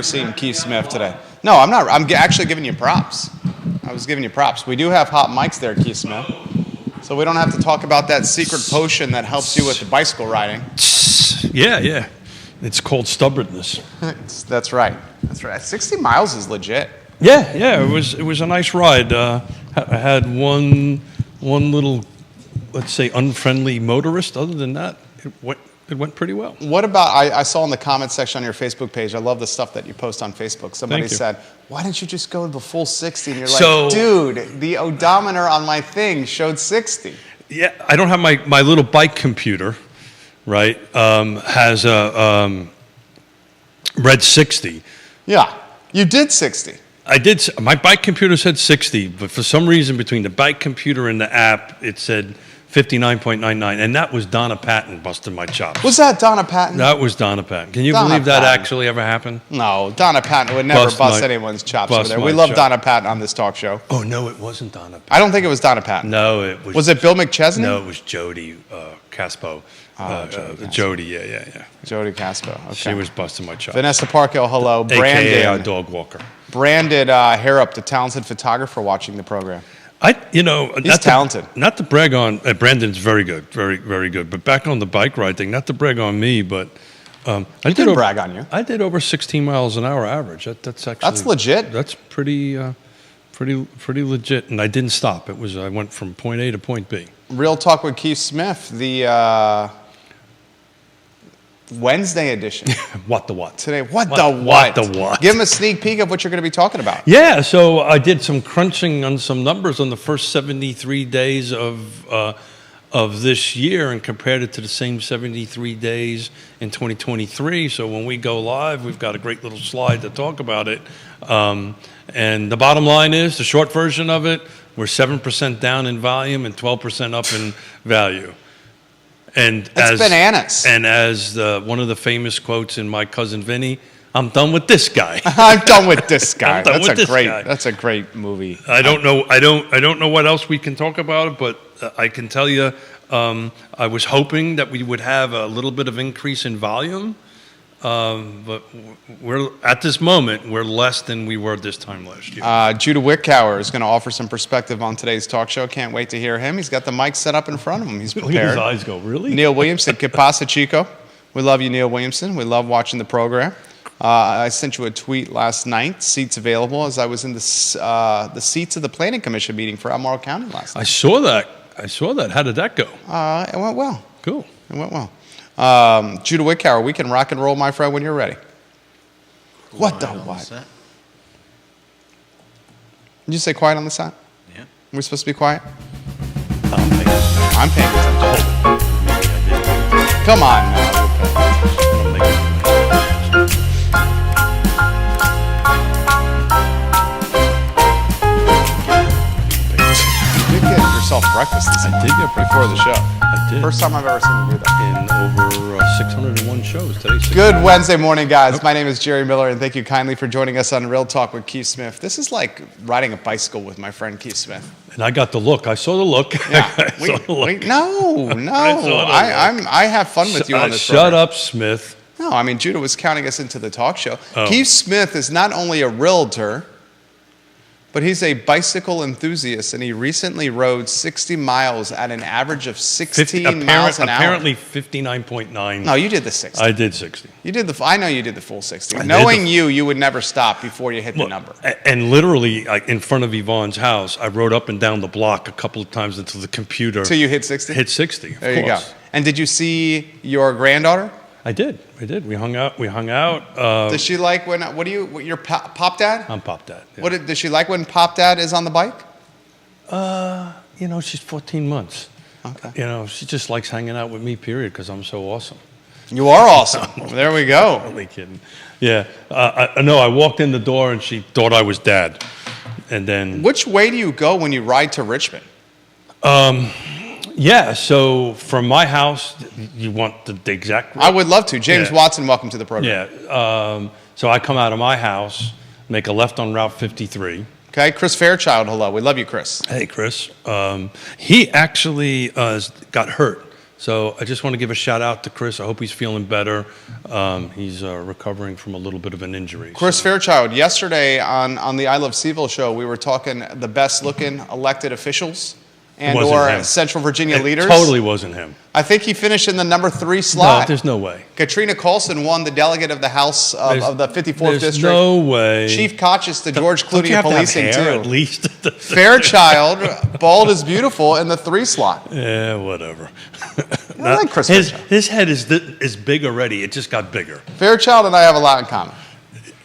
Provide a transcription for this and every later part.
Seen Keith Smith today. No, I'm not. Actually giving you props. I was giving you props. We do have hot mics there, Keith Smith. So we don't have to talk about that secret potion that helps you with the bicycle riding. Yeah. It's called stubbornness. That's right. That's right. 60 miles is legit. Yeah. It was a nice ride. I had one little, let's say, unfriendly motorist. Other than that, it went pretty well. What about, I saw in the comment section on your Facebook page, I love the stuff that you post on Facebook. Somebody said, why didn't you just go to the full 60? And you're like, dude, the odometer on my thing showed 60. Yeah, I don't have my little bike computer, right, has a read 60. Yeah, you did 60. I did. My bike computer said 60, but for some reason between the bike computer and the app, it said 59.99, and that was Donna Patton busting my chops. Was that Donna Patton? That was Donna Patton. Can you believe that actually ever happened? No, Donna Patton would never bust anyone's chops over there. We love Donna Patton on this talk show. Oh, no, it wasn't Donna Patton. I don't think it was Donna Patton. No, it was... Was it Bill McChesney? No, it was Jody Caspo. Jody, yeah. Jody Caspo, okay. She was busting my chops. Vanessa Parkhill, hello. AKA our dog walker. Branded Harrop, the talented photographer watching the program. He's talented. Not to brag on Brandon's very good, very, very good. But back on the bike ride thing, not to brag on me, but I didn't brag on you. I did over 16 miles an hour average. That's legit. That's pretty legit. And I didn't stop. I went from point A to point B. Real Talk with Keith Smith, the Wednesday edition. What the what? Today, what the what? The what? Give him a sneak peek of what you're going to be talking about. Yeah, so I did some crunching on some numbers on the first 73 days of this year and compared it to the same 73 days in 2023. So when we go live, we've got a great little slide to talk about it. And the bottom line is, the short version of it, we're 7% down in volume and 12% up in value. And it's bananas. And as one of the famous quotes in My Cousin Vinny, I'm done with this guy. I'm done with this guy. Guy. That's a great movie. I don't know what else we can talk about, but I can tell you, I was hoping that we would have a little bit of increase in volume, but we're at this moment we're less than we were this time last year. Judah Wickower is going to offer some perspective on today's talk show. Can't wait to hear him. He's got the mic set up in front of him. He's prepared. Look at his eyes go, really? Neil Williamson, que pasa, chico? We love you, Neil Williamson. We love watching the program. I sent you a tweet last night, seats available, as I was in the seats of the Planning Commission meeting for Albemarle County last night. I saw that. How did that go? It went well. Cool. It went well. Judah Wickower, we can rock and roll, my friend, when you're ready. What the what? Did you say quiet on the set? Yeah. We're supposed to be quiet? I'm paying attention. Come on now. You did get yourself breakfast this morning. I did get breakfast before the show. I did. First time I've ever seen you do that. In over 601 shows today. Good Wednesday morning, guys. My name is Jerry Miller, and thank you kindly for joining us on Real Talk with Keith Smith. This is like riding a bicycle with my friend Keith Smith. And I got the look. I saw the look. Yeah. I have fun with you on this program. Shut up, Smith. No, I mean, Judah was counting us into the talk show. Oh. Keith Smith is not only a realtor, but he's a bicycle enthusiast, and he recently rode 60 miles at an average of 16 miles an hour. Apparently 59.9. No, you did the 60. I did 60. I know you did the full 60. Knowing you would never stop before you hit the number. And literally, like, in front of Yvonne's house, I rode up and down the block a couple of times until the computer... Till you hit 60? Hit 60, of course. There you go. And did you see your granddaughter? I did. We hung out. Does she like when? Your pop dad? I'm pop dad. Yeah. Does she like when pop dad is on the bike? She's 14 months. Okay. She just likes hanging out with me. Period. Because I'm so awesome. You are awesome. There we go. Only kidding. Yeah. I walked in the door and she thought I was dad. And then. Which way do you go when you ride to Richmond? Yeah, so from my house, you want the exact route? I would love to. James Watson, welcome to the program. Yeah, so I come out of my house, make a left on Route 53. Okay, Chris Fairchild, hello. We love you, Chris. Hey, Chris. He actually got hurt So I just want to give a shout out to Chris. I hope he's feeling better. He's recovering from a little bit of an injury. Chris Fairchild, yesterday on the I Love Seville show, we were talking the best looking elected officials and wasn't or him. Central Virginia It leaders. totally wasn't him. I think he finished in the number 3 No, slot. there's no way. Katrina Coulson won the delegate of the House of the 54th There's District. no way. Chief Conscious to George Don't you Clooney have to have policing hair too. at least? Fairchild, bald is beautiful in the 3 slot. Yeah, whatever. I like Chris his, Fairchild. his head is big already. It just got bigger. Fairchild and I have a lot in common.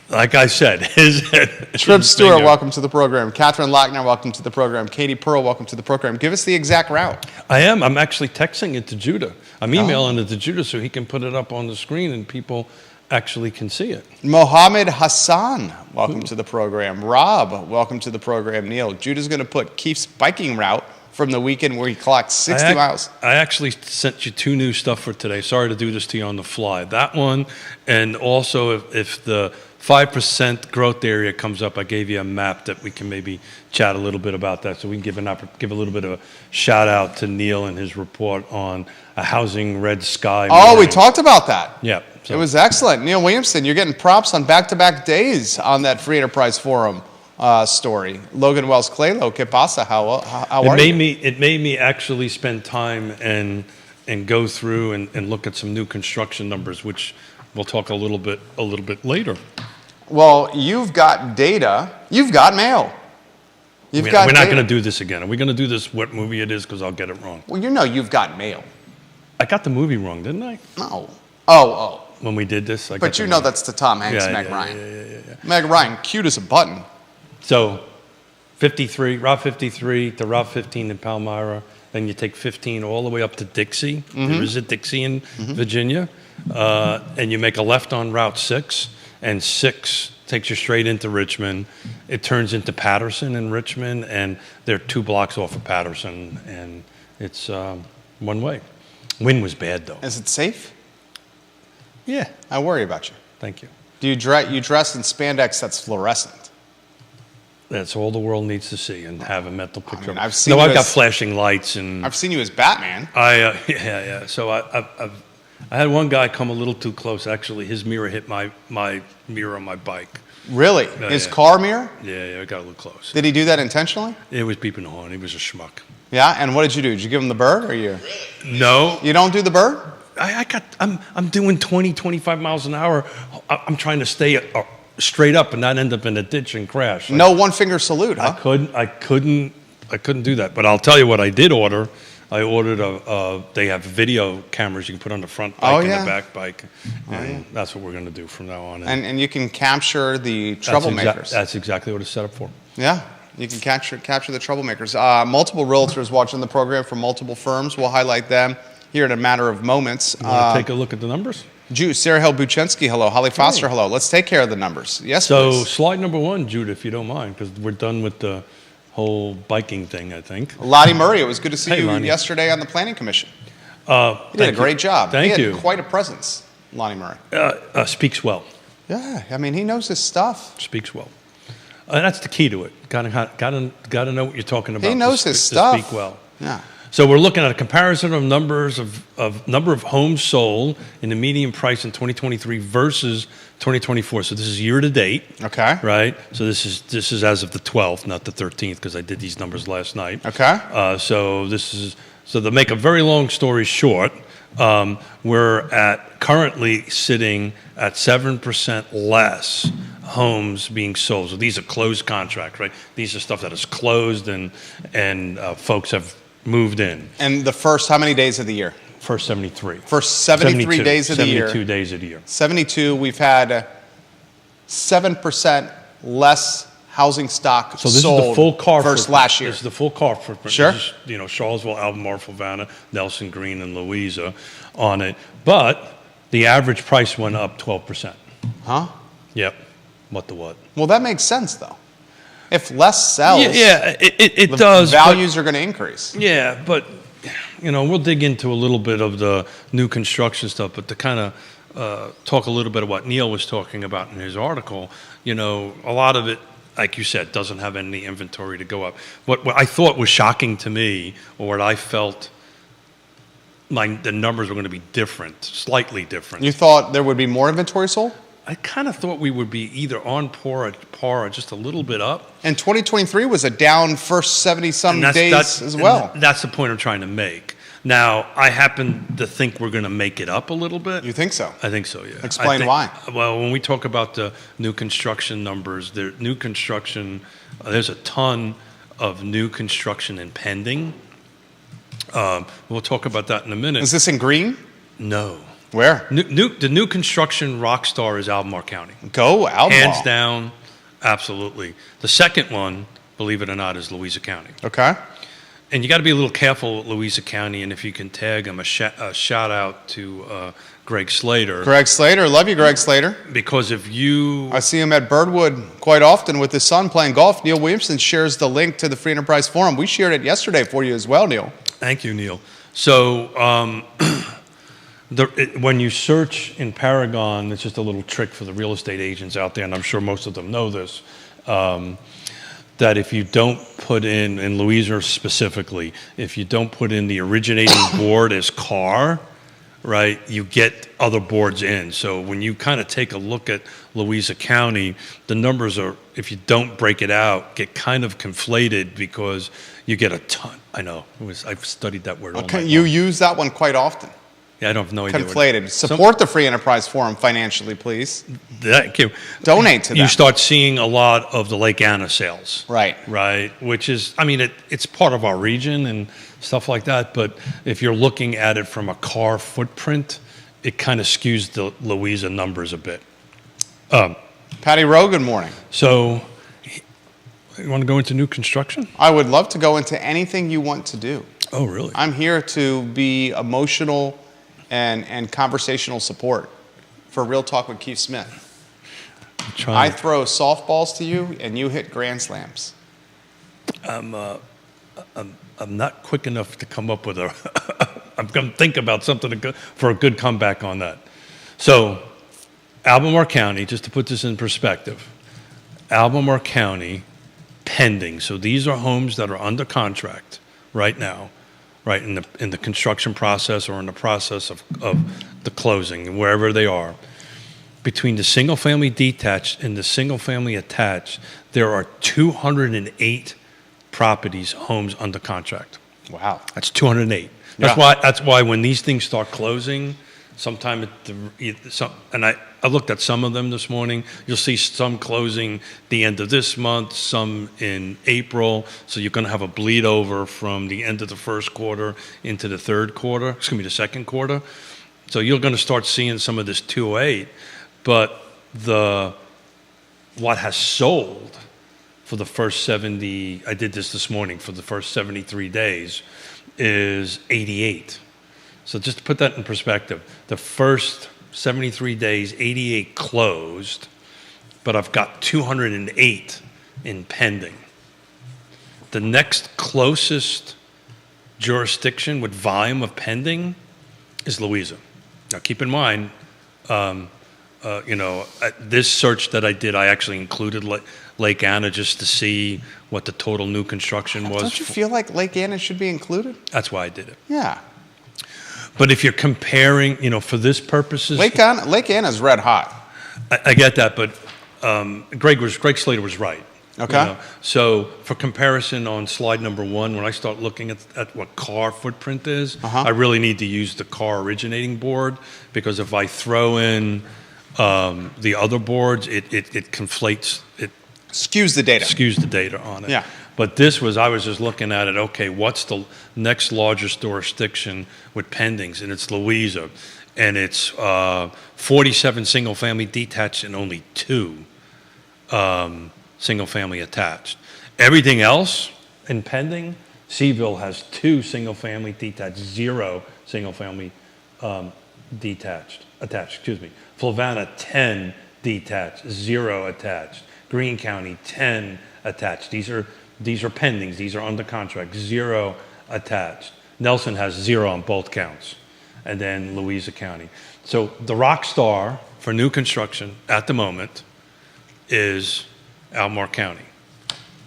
Like I said, his head. Trip is Stewart, bigger. welcome to the program. Catherine Lochner, welcome to the program. Katie Pearl, welcome to the program. Give us the exact route. I am. I'm actually texting it to Judah. I'm emailing it to Judah so he can put it up on the screen and people actually can see it. Mohammed Hassan, welcome to the program. Rob, welcome to the program. Neil, Judah's going to put Keith's biking route from the weekend where he clocked 60 miles. I actually sent you 2 new stuff for today. Sorry to do this to you on the fly. That one, and also if the 5% growth area comes up, I gave you a map that we can maybe chat a little bit about that. So we can give a little bit of a shout out to Neil and his report on a housing red sky. Oh, we morning. talked about that. Yeah. So It was excellent. Neil Williamson, you're getting props on back-to-back days on that Free Enterprise Forum story. Logan Wells Claylo, ¿Qué pasa? How are you? It made me actually spend time and go through and look at some new construction numbers, which we'll talk a little bit later. Well, you've got data. You've got mail. We're We're not going to do this again. Are we going to do this? What movie it is? Because I'll get it wrong. Well, you know you've got mail. I got the movie wrong, didn't I? No. Oh. When we did this, But you know that's the Tom Hanks, Yeah, Meg yeah, Ryan. Meg Ryan, cute as a button. So, 53, Route 53 to Route 15 in Palmyra. Then you take 15 all the way up to Dixie. There is a Dixie in Virginia. And you make a left on Route 6. And 6 takes you straight into Richmond. It turns into Patterson in Richmond. And they're 2 blocks off of Patterson. And it's one way. Wind was bad, though. Is it safe? Yeah. I worry about you. Thank you. Do you dress in spandex that's fluorescent? That's all the world needs to see and have a mental picture. mean, I've seen no, you I've got as- flashing lights and I've seen you as Batman. yeah. So I had one guy come a little too close. Actually, his mirror hit my mirror on my bike. Really? Yeah, His yeah. car mirror? Yeah, I got a little close. Did he do that intentionally? It was beeping the horn. He was a schmuck. Yeah. And what did you do? Did you give him the bird, or you? No, You don't do the bird? I'm doing 20, 25 miles an hour. I'm trying to stay straight up and not end up in a ditch and crash. No one finger salute, huh? I couldn't do that. But I'll tell you what I did order. I ordered they have video cameras you can put on the front bike and the back bike. And that's what we're going to do from now on. And you can capture the troublemakers. That's exactly what it's set up for. Yeah, you can capture the troublemakers. Multiple realtors watching the program from multiple firms. We'll highlight them here in a matter of moments. You want to take a look at the numbers? Sarah Hill Buchensky, hello. Holly Foster, hello. Let's take care of the numbers. Yes, So please. slide number 1, Jude, if you don't mind, because we're done with the whole biking thing, I think. Lottie Murray, it was good to see Hey, you Lonnie. yesterday on the Planning Commission. You did a Thank great job. Thank he you. had quite a presence, Lonnie Murray. Speaks well. Yeah, I mean, he knows his stuff. Speaks well. That's the key to it. Got to know what you're talking about. He knows to his to stuff. speak well. Yeah. So we're looking at a comparison of numbers of number of homes sold in the median price in 2023 versus 2024. So this is year to date. Okay. Right. So this is as of the 12th, not the 13th, because I did these numbers last night. Okay. So to make a very long story short, we're currently sitting at 7% less homes being sold. So these are closed contracts, right? These are stuff that is closed and folks have moved in. And the first, how many days of the year? First 73. First 73 days of the year. 72 days of the year. 72, we've had 7% less housing stock So this sold is the full car versus footprint. last year. This is the full car footprint. Sure. This is, Charlottesville, Albemarle, Fluvanna, Nelson Green, and Louisa on it. But the average price went up 12%. Huh? Yep. What the what? Well, that makes sense, though. If less sells, it the does. values are going to increase. Yeah, but we'll dig into a little bit of the new construction stuff, but to kind of talk a little bit of what Neil was talking about in his article, a lot of it, like you said, doesn't have any inventory to go up. What I thought was shocking to me, or what I felt the numbers were going to be different, slightly different. You thought there would be more inventory sold? I kind of thought we would be either on par or just a little bit up. And 2023 was a down first 70-some And days as well. and that's the point I'm trying to make. Now, I happen to think we're going to make it up a little bit. You think so? I think so, yeah. Explain why. Well, when we talk about the new construction numbers, new construction, there's a ton of new construction and pending. We'll talk about that in a minute. Is this in green? No. Where? The new construction rock star is Albemarle County. Go Albemarle. Hands down, absolutely. The second one, believe it or not, is Louisa County. Okay. And you got to be a little careful with Louisa County, and if you can tag them, a shout out to Greg Slater. Greg Slater. Love you, Greg Slater. Because if you... I see him at Birdwood quite often with his son playing golf. Neil Williamson shares the link to the Free Enterprise Forum. We shared it yesterday for you as well, Neil. Thank you, Neil. So when you search in Paragon, it's just a little trick for the real estate agents out there, and I'm sure most of them know this, that if you don't put in Louisa specifically, if you don't put in the originating board as CAR, right, you get other boards in. So when you kind of take a look at Louisa County, the numbers are, if you don't break it out, get kind of conflated because you get a ton. I know. I've studied that word all night long. You use that one quite often. Yeah, I don't have no idea. Conflated. Support the Free Enterprise Forum financially, please. Thank you. Donate to them. You start seeing a lot of the Lake Anna sales. Right. Right, which is, I mean, it's part of our region and stuff like that, but if you're looking at it from a CAR footprint, it kind of skews the Louisa numbers a bit. Patty Rowe, good morning. So, you want to go into new construction? I would love to go into anything you want to do. Oh, really? I'm here to be emotional and conversational support for Real Talk with Keith Smith. I throw softballs to you, and you hit grand slams. I'm not quick enough to come up with a. I'm going to think about something for a good comeback on that. So, Albemarle County, just to put this in perspective, Albemarle County pending. So these are homes that are under contract right now, right in the construction process or in the process of the closing, wherever they are. Between the single family detached and the single family attached, there are 208 properties, homes under contract. Wow. That's 208. Yeah. That's why when these things start closing, sometime and I looked at some of them this morning. You'll see some closing the end of this month, some in April. So you're going to have a bleed over from the end of the first quarter into the third quarter. It's going to be the second quarter. So you're going to start seeing some of this 208. But what has sold for the first 70, I did this morning, for the first 73 days is 88. So just to put that in perspective, the first 73 days, 88 closed, but I've got 208 in pending. The next closest jurisdiction with volume of pending is Louisa. Now keep in mind, this search that I did, I actually included Lake Anna just to see what the total new construction was. Don't you feel like Lake Anna should be included? That's why I did it. Yeah. But if you're comparing, for this purposes, Lake Anna's red hot. I get that, but Greg Slater was right. Okay. So for comparison on slide number 1, when I start looking at what CAR footprint is, I really need to use the CAR originating board, because if I throw in the other boards, it conflates, it skews the data on it. Yeah. But I was just looking at it, okay, what's the next largest jurisdiction with pendings? And it's Louisa. And it's 47 single-family detached and only 2 single-family attached. Everything else in pending, Seaville has 2 single-family detached, 0 single-family attached. Flavanna, 10 detached, 0 attached. Greene County, 10 attached. These are pendings. These are under contract. 0 attached. Nelson has 0 on both counts. And then Louisa County. So the rock star for new construction at the moment is Albemarle County.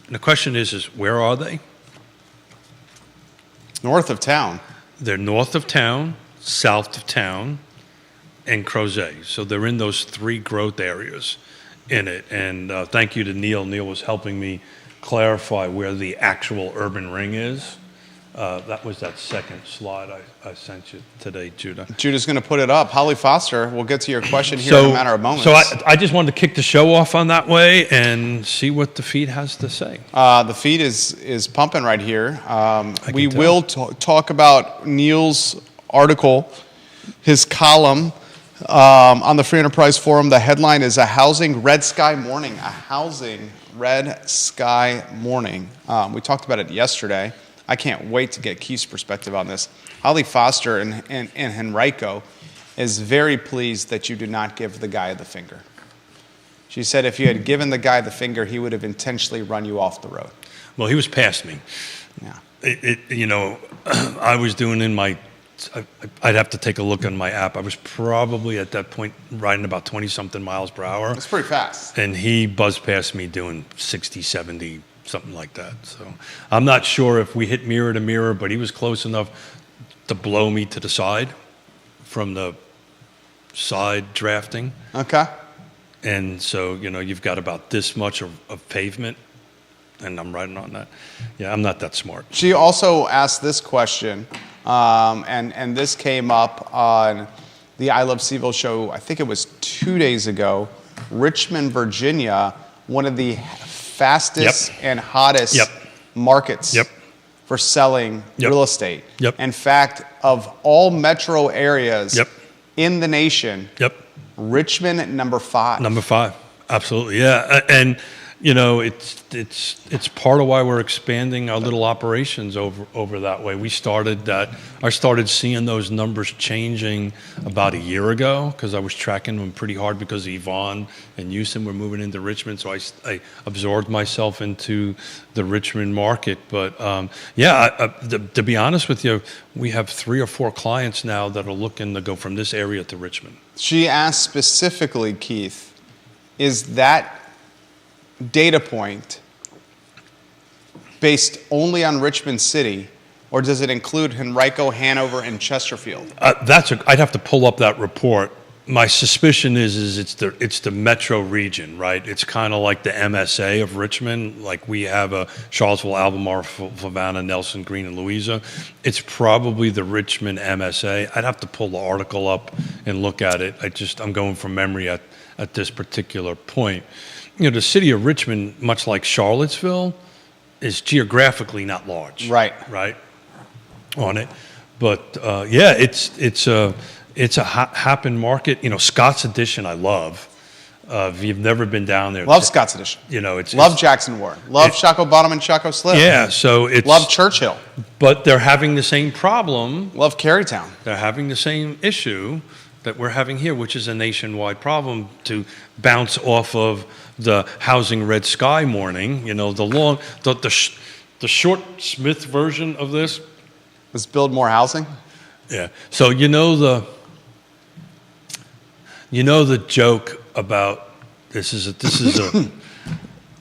And the question is where are they? North of town. They're north of town, south of town, and Crozet. So they're in those three growth areas in it. And thank you to Neil. Neil was helping me clarify where the actual urban ring is. That was that second slide I sent you today, Judah. Judah's going to put it up. Holly Foster, we'll get to your question here in a matter of moments. So I just wanted to kick the show off on that way and see what the feed has to say. The feed is pumping right here. We tell. will talk about Neil's article, his column on the Free Enterprise Forum. The headline is "A Housing Red Sky Morning." A housing red sky morning. We talked about it yesterday. I can't wait to get Keith's perspective on this. Holly Foster and Henrico is very pleased that you did not give the guy the finger. She said if you had given the guy the finger, he would have intentionally run you off the road. Well, he was past me. Yeah. I was doing I'd have to take a look on my app. I was probably at that point riding about 20-something miles per hour. It's pretty fast. And he buzzed past me doing 60, 70, something like that. So I'm not sure if we hit mirror to mirror, but he was close enough to blow me to the side from the side drafting. Okay. And so, you've got about this much of pavement, and I'm riding on that. Yeah, I'm not that smart. She also asked this question, and this came up on the I Love Seville show, I think it was 2 days ago. Richmond, Virginia, one of the fastest and hottest markets for selling real estate. In fact, of all metro areas in the nation, Richmond, number 5. Number 5, absolutely, yeah. And it's part of why we're expanding our little operations over that way. I started seeing those numbers changing about a year ago because I was tracking them pretty hard because Yvonne and Houston were moving into Richmond, so I absorbed myself into the Richmond market. But to be honest with you, we have 3 or 4 clients now that are looking to go from this area to Richmond. She asked specifically, Keith, is that data point based only on Richmond City, or does it include Henrico, Hanover, and Chesterfield? I'd have to pull up that report. My suspicion is it's the metro region, right? It's kind of like the MSA of Richmond. Like we have a Charlottesville, Albemarle, Flavanna, Nelson, Green, and Louisa. It's probably the Richmond MSA. I'd have to pull the article up and look at it. I'm going from memory at this particular point. The city of Richmond, much like Charlottesville, is geographically not large. Right. On it, but it's a happen market. Scott's Addition, I love. If you've never been down there, love Scott's Addition. Love Jackson Ward. Love Chaco Bottom and Chaco Slip. Yeah, so love Churchill. But they're having the same problem. Love Carytown. They're having the same issue that we're having here, which is a nationwide problem to bounce off of the housing red sky morning. The short Smith version of this. Let's build more housing. Yeah. So the joke about this is a.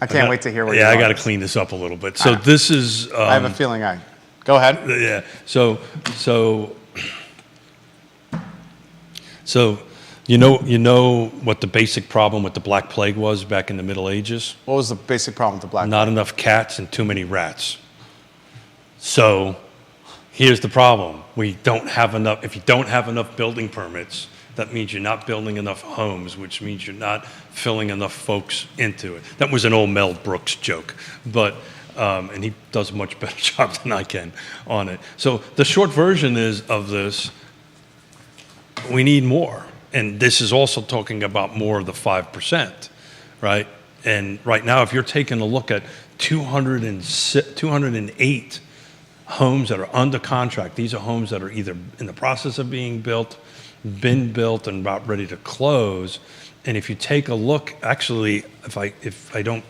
I can't wait to hear what. Yeah, I got to clean this up a little bit. So this is. I have a feeling Go ahead. Yeah. So you know what the basic problem with the Black Plague was back in the Middle Ages? What was the basic problem with the Black Plague? Not enough cats and too many rats. So here's the problem. We don't have enough. If you don't have enough building permits, that means you're not building enough homes, which means you're not filling enough folks into it. That was an old Mel Brooks joke, but and he does a much better job than I can on it. So the short version of this, we need more. And this is also talking about more of the 5%, right? And right now, if you're taking a look at 208 homes that are under contract, these are homes that are either in the process of being built, been built, and about ready to close. And if you take a look, actually, if I don't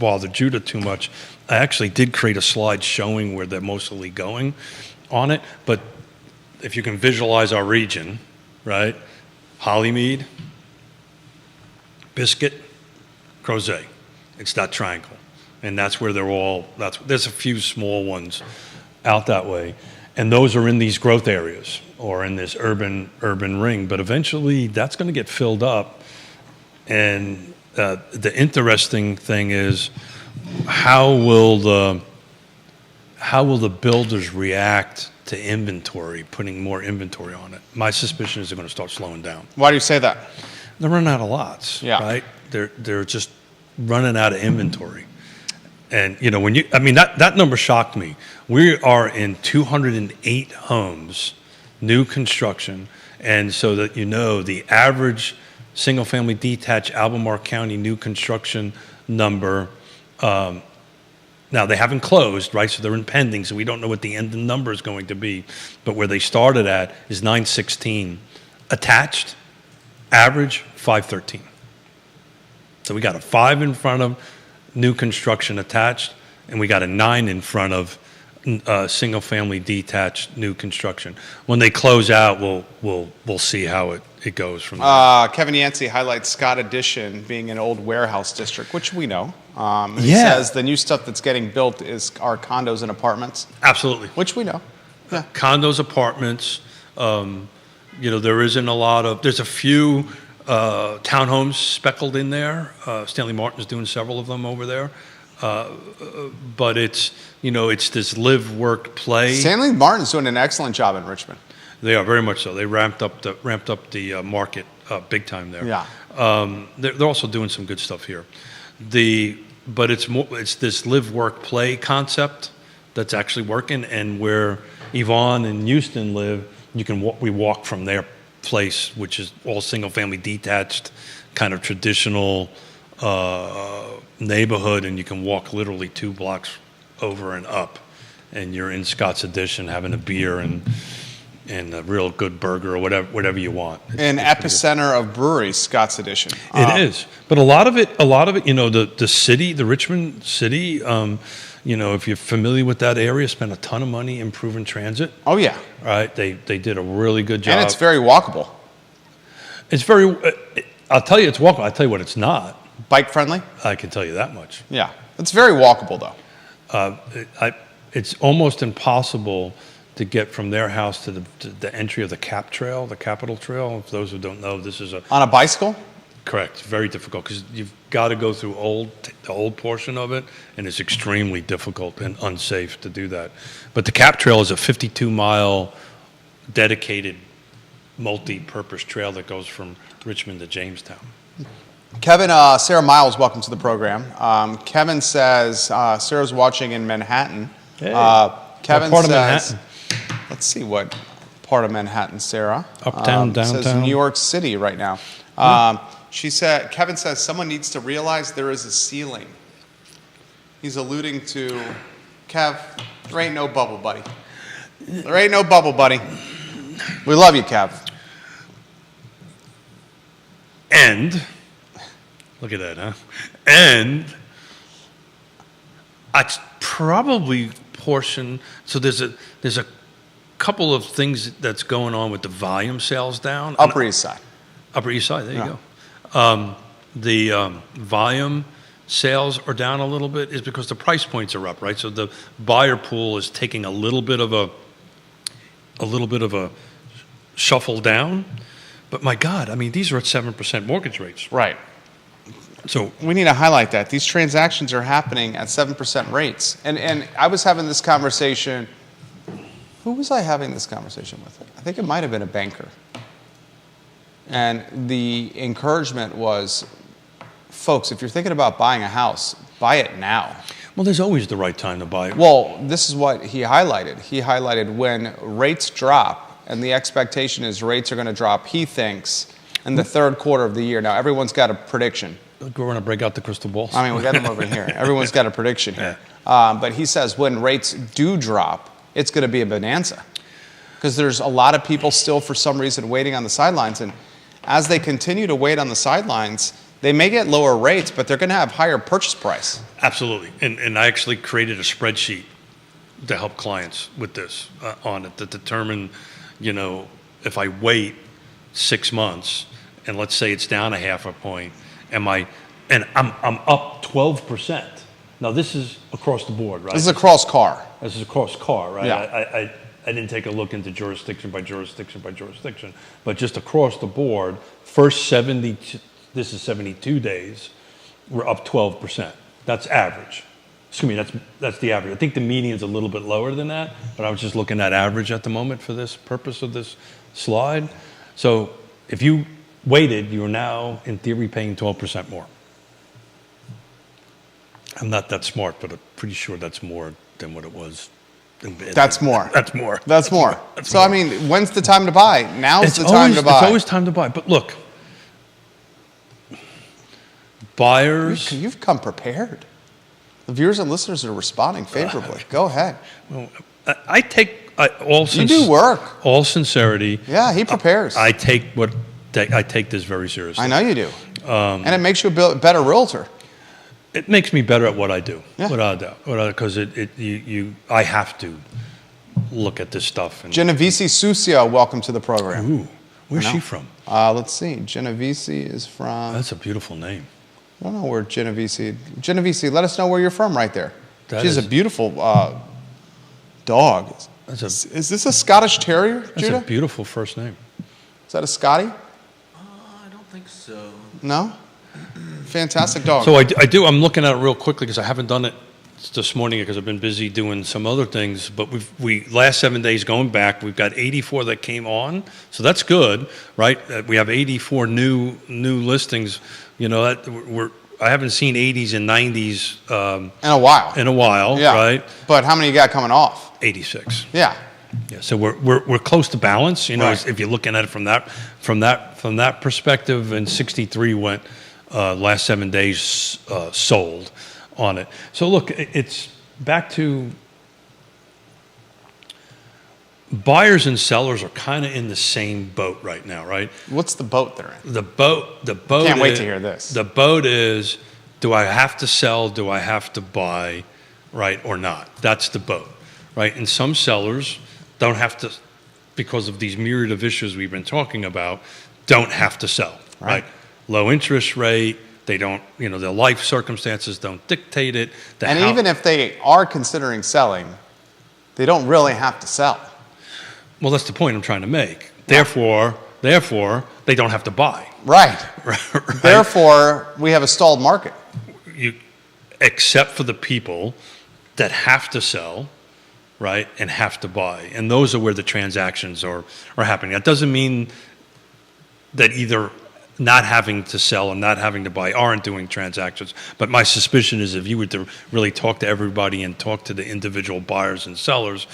bother Judah too much, I actually did create a slide showing where they're mostly going on it. But if you can visualize our region, right? Hollymead, Biscuit, Crozet. It's that triangle. And that's where there's a few small ones out that way. and those are in these growth areas or in this urban ring. But eventually, that's going to get filled up. And the interesting thing is, how will the builders react to inventory, putting more inventory on it? My suspicion is they're going to start slowing down. Why do you say that? They're running out of lots, Yeah. right? They're just running out of inventory. And, that number shocked me. We are in 208 homes, new construction. And so that the average single-family detached Albemarle County new construction number, now they haven't closed, right? So they're in pending, so we don't know what the end number is going to be. But where they started at is 916. Attached, average, 513. So we got a 5 in front of new construction attached, and we got a 9 in front of single-family detached new construction. When they close out, we'll see how it goes from there. Kevin Yancey highlights Scott Addition being an old warehouse district, which we know. He Yeah. says the new stuff that's getting built are condos and apartments, Absolutely. which we know. Yeah. Condos, apartments. There isn't a lot of. There's a few townhomes speckled in there. Stanley Martin's doing several of them over there. But it's this live, work, play. Stanley Martin's doing an excellent job in Richmond. They are very much so. They ramped up the market big time there. Yeah. They're also doing some good stuff here. But it's this live, work, play concept that's actually working. And where Yvonne and Houston live, we walk from their place, which is all single family detached, kind of traditional neighborhood, and you can walk literally 2 blocks over and up, and you're in Scott's Addition having a beer and a real good burger or whatever you want. An epicenter of breweries, Scott's Addition. It is, but a lot of it, the city, the Richmond city, if you're familiar with that area, spent a ton of money improving transit. Oh yeah, Right, they did a really good job, and it's very walkable, It's very. I'll tell you, it's walkable. I'll tell you what it's not. bike friendly. I can tell you that much. Yeah, it's very walkable though. It's almost impossible to get from their house to the entry of the Cap Trail, the Capitol Trail. For those who don't know, this is On a bicycle? correct. Very difficult because you've got to go through the old portion of it, and it's extremely difficult and unsafe to do that. But the Cap Trail is a 52-mile dedicated multi-purpose trail that goes from Richmond to Jamestown. Kevin, Sarah Miles, welcome to the program. Kevin says Sarah's watching in Manhattan. Hey. Kevin What part of says, Manhattan? let's see what part of Manhattan, Sarah. Uptown, Says downtown? New York City right now. Kevin says someone needs to realize there is a ceiling. He's alluding to, Kev, there ain't no bubble, buddy. There ain't no bubble, buddy. We love you, Kev. And look at that, huh? And it's probably portion. So there's a couple of things that's going on with the volume sales down. Upper East Side. Upper East Side. There Yeah. you go. The volume sales are down a little bit is because the price points are up, right? So the buyer pool is taking a little bit of a shuffle down. But my God, I mean, these are at 7% mortgage rates. Right. So We need to highlight that. These transactions are happening at 7% rates. And I was having this conversation. Who was I having this conversation with? I think it might have been a banker. And the encouragement was, folks, if you're thinking about buying a house, buy it now. well, there's always the right time to buy it. Well, this is what he highlighted. He highlighted when rates drop, and the expectation is rates are going to drop, he thinks, in the third quarter of the year. Now, everyone's got a prediction. We're going to break out the crystal balls. I mean, we got them over here. Everyone's got a prediction here. But he says when rates do drop, it's going to be a bonanza. Because there's a lot of people still, for some reason, waiting on the sidelines. And as they continue to wait on the sidelines, they may get lower rates, but they're going to have higher purchase price. Absolutely. And I actually created a spreadsheet to help clients with this on it to determine, if I wait 6 months and let's say it's down a half a point, I'm up 12%. Now this is across the board, right? This is across car. This is across car, right? Yeah. I didn't take a look into jurisdiction by jurisdiction by jurisdiction, but just across the board, first 70, this is 72 days, we're up 12%. That's average. Excuse me, that's the average. I think the median's a little bit lower than that, but I was just looking at average at the moment for this purpose of this slide. So if you waited, you are now, in theory, paying 12% more. I'm not that smart, but I'm pretty sure that's more than what it was. That's more. That's more. That's more. That's so, more. I mean, when's the time to buy? Now's the time to buy. It's always time to buy. But look, buyers. You've come prepared. The viewers and listeners are responding favorably. Go ahead. Well, I take all You do work. all sincerity. Yeah, he prepares. I take this very seriously. I know you do. And it makes you a better realtor. It makes me better at what I do, Yeah. without a doubt. Because I have to look at this stuff. And, Genovese Sucia, welcome to the program. ooh, where's she from? Let's see. Genovese is from. That's a beautiful name. I don't know where Genovese. Genovese, let us know where you're from right there. That She's is- a beautiful dog. Is this a Scottish Terrier, That's Judah? a beautiful first name. Is that a Scotty? I don't think so. No? Fantastic dog. So I do. I'm looking at it real quickly because I haven't done it this morning because I've been busy doing some other things. But we last 7 days going back, we've got 84 that came on, so that's good, right? We have 84 new listings. You know that I haven't seen 80s and 90s in a while. in a while, Yeah. right? But how many you got coming off? 86. Yeah. Yeah, so we're close to balance. You know, Right. if you're looking at it from that perspective, and 63 went last 7 days sold on it. So look, it's back to buyers and sellers are kind of in the same boat right now, right? What's the boat they're in? The boat. Can't wait to hear this. The boat is: do I have to sell? Do I have to buy? Right or not? That's the boat, right? And some sellers don't have to, because of these myriad of issues we've been talking about, don't have to sell, right? Low interest rate. They don't, their life circumstances don't dictate it. And even if they are considering selling, they don't really have to sell. Well, that's the point I'm trying to make. Therefore, they don't have to buy. Right. Right? Therefore, we have a stalled market. Except for the people that have to sell, right, and have to buy. And those are where the transactions are happening. That doesn't mean that either not having to sell and not having to buy aren't doing transactions. But my suspicion is if you were to really talk to everybody and talk to the individual buyers and sellers,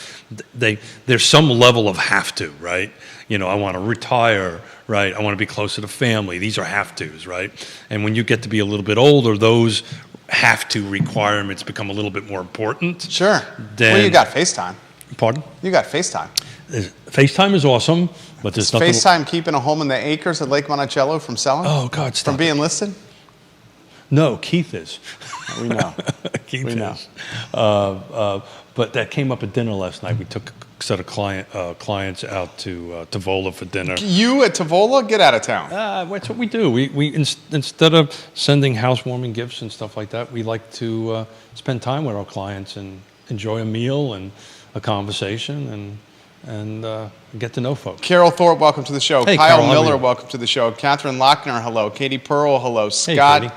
there's some level of have to, right? I want to retire, right? I want to be close to the family. These are have tos, right? And when you get to be a little bit older, those have to requirements become a little bit more important. Sure. Then, Well, you got FaceTime. Pardon? You got FaceTime. FaceTime is awesome, but there's nothing. FaceTime keeping a home in the acres at Lake Monticello from selling? Oh God, stop! From being listed? No, Keith is. We know. Keith We know. is. But that came up at dinner last night. We took a set of clients out to Tavola for dinner. You at Tavola? Get out of town. That's what we do. We instead of sending housewarming gifts and stuff like that, we like to spend time with our clients and enjoy a meal and a conversation and get to know folks. Carol Thorpe, welcome to the show. Hey, Kyle Carol, how are Miller, you? welcome to the show. Catherine Lochner, hello. Katie Pearl, hello. Hey, Scott Katie.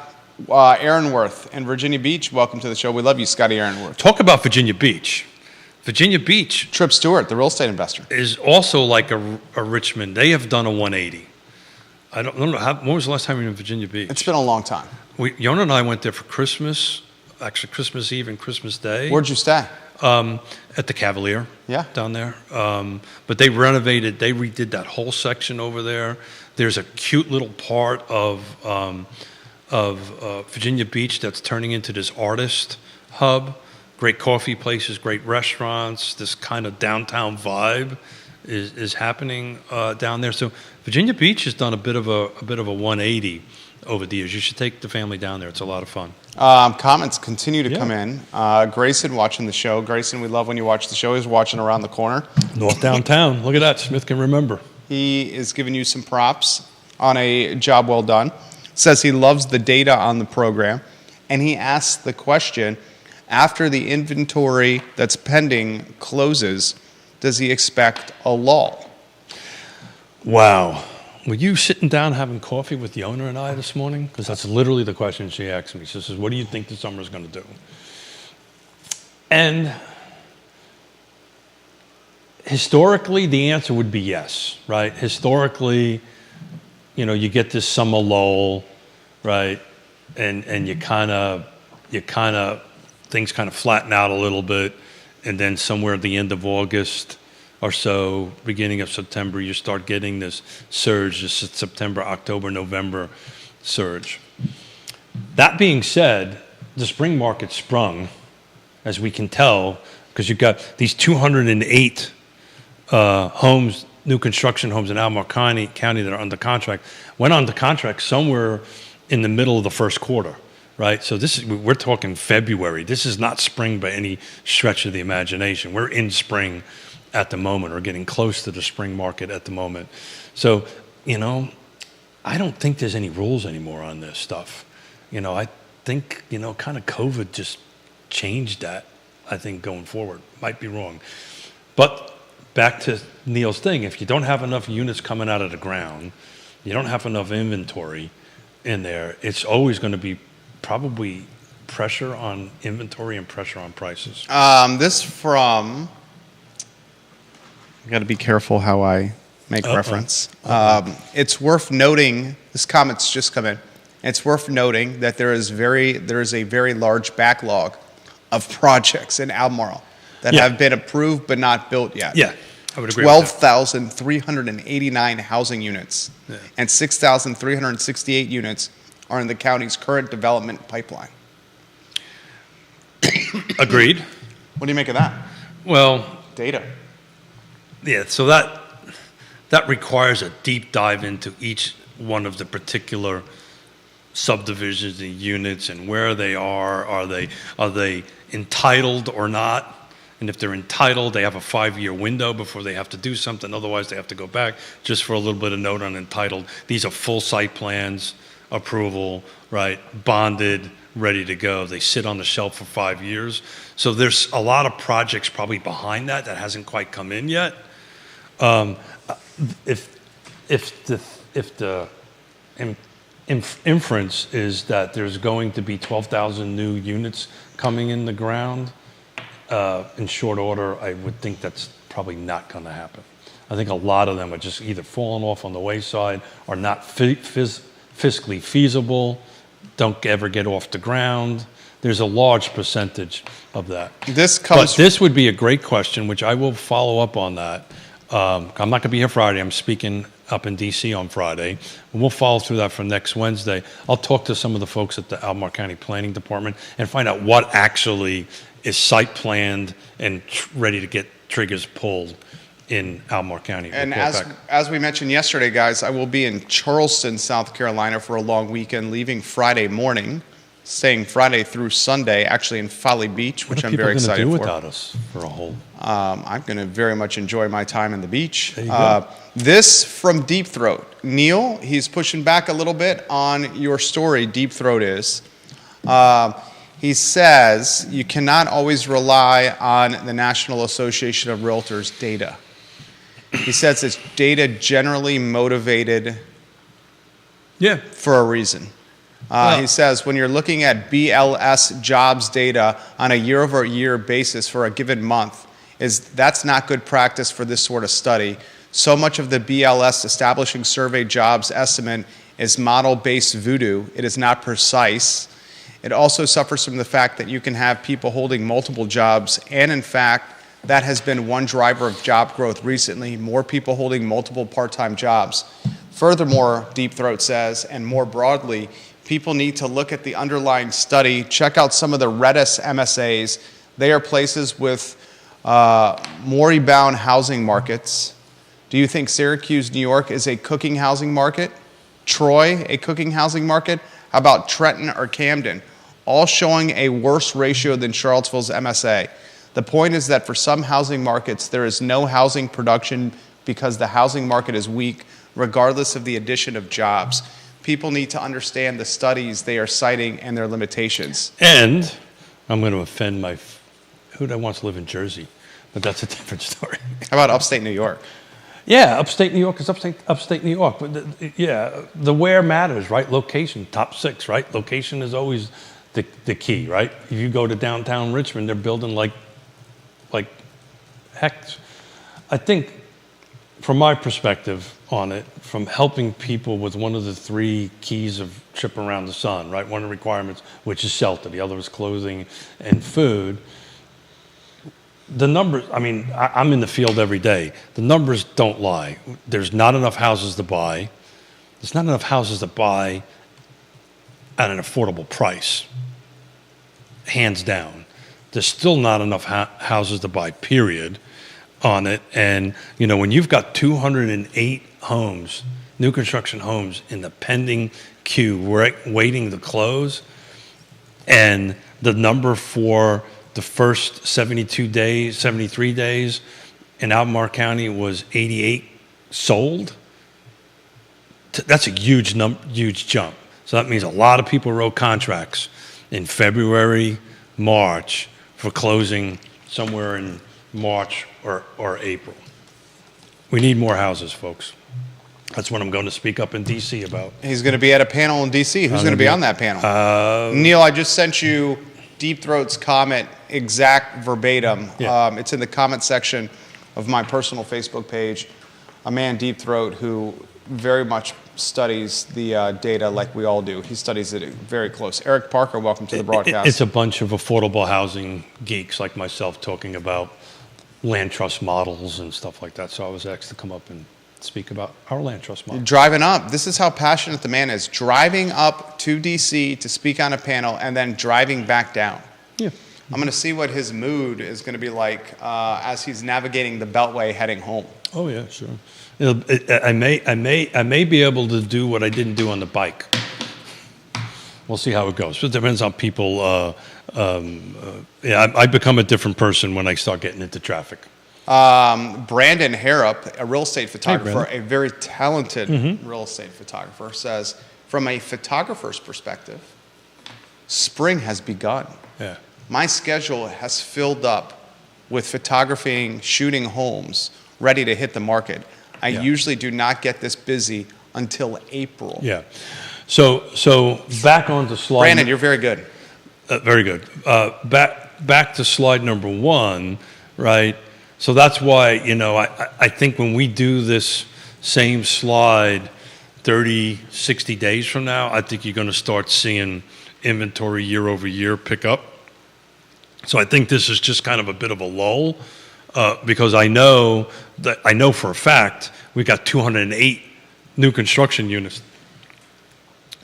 Aaronworth and Virginia Beach, welcome to the show. We love you, Scotty Aaronworth. Talk about Virginia Beach. Virginia Beach Trip Stewart, the real estate investor. is also like a Richmond. They have done a 180. I don't know. When was the last time you were in Virginia Beach? It's been a long time. Yona and I went there for Christmas, actually Christmas Eve and Christmas Day. Where'd you stay? At the Cavalier. Yeah. Down there. But they redid that whole section over there. There's a cute little part of Virginia Beach that's turning into this artist hub. Great coffee places, great restaurants. This kind of downtown vibe is happening down there. So Virginia Beach has done a bit of a 180 over the years. You should take the family down there. It's a lot of fun. Comments continue to Yeah. come in. Grayson watching the show. Grayson, we love when you watch the show. He's watching around the corner. North downtown. Look at that. Smith can remember. He is giving you some props on a job well done. Says he loves the data on the program. And he asks the question, after the inventory that's pending closes, does he expect a lull? Wow. Were you sitting down having coffee with the owner and I this morning? Because that's literally the question she asked me. She says, what do you think the summer is going to do? And historically, the answer would be yes, right? Historically, you get this summer lull, right? And things kind of flatten out a little bit. And then somewhere at the end of August or so, beginning of September, you start getting this surge, this September, October, November surge. That being said, the spring market sprung, as we can tell, because you've got these 208 homes, new construction homes in Albemarle County that are under contract, went under contract somewhere in the middle of the first quarter, right? So we're talking February. This is not spring by any stretch of the imagination. We're in spring at the moment, or getting close to the spring market at the moment. So, I don't think there's any rules anymore on this stuff. I think, kind of COVID just changed that, I think, going forward. Might be wrong. But back to Neil's thing, if you don't have enough units coming out of the ground, you don't have enough inventory in there, it's always going to be probably pressure on inventory and pressure on prices. This from, I got to be careful how I make reference. It's worth noting, this comment's just come in, it's worth noting that there is a very large backlog of projects in Albemarle that have been approved but not built yet. Yeah, I would agree with that. 12,389 housing units and 6,368 units are in the county's current development pipeline. Agreed. What do you make of that? Well, Data. yeah, so that requires a deep dive into each one of the particular subdivisions and units and where they are. Are they entitled or not? And if they're entitled, they have a 5-year window before they have to do something. Otherwise, they have to go back. Just for a little bit of note on entitled, these are full site plans, approval, right? Bonded, ready to go. They sit on the shelf for 5 years. So there's a lot of projects probably behind that hasn't quite come in yet. If the inference is that there's going to be 12,000 new units coming in the ground in short order, I would think that's probably not going to happen. I think a lot of them are just either falling off on the wayside or not fiscally feasible, don't ever get off the ground. There's a large percentage of that. But this would be a great question, which I will follow up on that. I'm not going to be here Friday. I'm speaking up in D.C. on Friday. And we'll follow through that for next Wednesday. I'll talk to some of the folks at the Albemarle County Planning Department and find out what actually is site planned and ready to get triggers pulled in Albemarle County. And as we mentioned yesterday, guys, I will be in Charleston, South Carolina for a long weekend, leaving Friday morning, staying Friday through Sunday, actually in Folly Beach, which I'm very excited for. What are people going to do without us for a whole? I'm going to very much enjoy my time on the beach. There you go. This from Deep Throat. Neil, he's pushing back a little bit on your story, Deep Throat is. He says you cannot always rely on the National Association of Realtors data. He says it's data generally motivated for a reason. He says when you're looking at BLS jobs data on a year-over-year basis for a given month, that's not good practice for this sort of study. So much of the BLS establishing survey jobs estimate is model-based voodoo. It is not precise. It also suffers from the fact that you can have people holding multiple jobs, and in fact, that has been one driver of job growth recently, more people holding multiple part-time jobs. Furthermore, Deep Throat says, and more broadly, people need to look at the underlying study, check out some of the Redis MSAs. They are places with moribund housing markets. Do you think Syracuse, New York is a cooking housing market? Troy, a cooking housing market? How about Trenton or Camden? All showing a worse ratio than Charlottesville's MSA. The point is that for some housing markets, there is no housing production because the housing market is weak, regardless of the addition of jobs. People need to understand the studies they are citing and their limitations. And I'm going to offend who wants to live in Jersey? but that's a different story. How about upstate New York? Yeah, upstate New York is upstate New York. But the where matters, right? Location, top 6, right? Location is always the key, right? If you go to downtown Richmond, they're building like heck. I think, from my perspective on it, from helping people with one of the 3 keys of trip around the sun, right? One of the requirements, which is shelter, the other is clothing and food. The numbers, I mean, I'm in the field every day. The numbers don't lie. There's not enough houses to buy. There's not enough houses to buy at an affordable price, hands down. There's still not enough houses to buy, period, on it. And, when you've got 208 homes, new construction homes, in the pending queue, waiting to close, and the number for the first 73 days in Albemarle County was 88 sold. That's a huge jump. So that means a lot of people wrote contracts in February, March for closing somewhere in March or April. We need more houses, folks. That's what I'm going to speak up in D.C. about. He's going to be at a panel in D.C. Who's going to be on that panel? Neil, I just sent you Deep Throat's comment, exact verbatim. Yeah. It's in the comment section of my personal Facebook page. A man, Deep Throat, who very much studies the data like we all do. He studies it very close. Eric Parker, welcome to the broadcast. It's a bunch of affordable housing geeks like myself talking about land trust models and stuff like that. So I was asked to come up and speak about our land trust model. Driving up. This is how passionate the man is. Driving up to D.C. to speak on a panel and then driving back down. Yeah. I'm going to see what his mood is going to be like as he's navigating the Beltway heading home. Oh yeah, sure. I may be able to do what I didn't do on the bike. We'll see how it goes. It depends on people. I become a different person when I start getting into traffic. Brandon Harrop, a real estate photographer, Brandon. a very talented real estate photographer, says, from a photographer's perspective, spring has begun. Yeah. My schedule has filled up with photographing, shooting homes ready to hit the market. I usually do not get this busy until April. Yeah. So back on to slide. Brandon, you're very good. Very good. Back to slide number 1, right? So that's why, I think when we do this same slide 30, 60 days from now, I think you're going to start seeing inventory year over year pick up. So I think this is just kind of a bit of a lull because I know for a fact we got 208 new construction units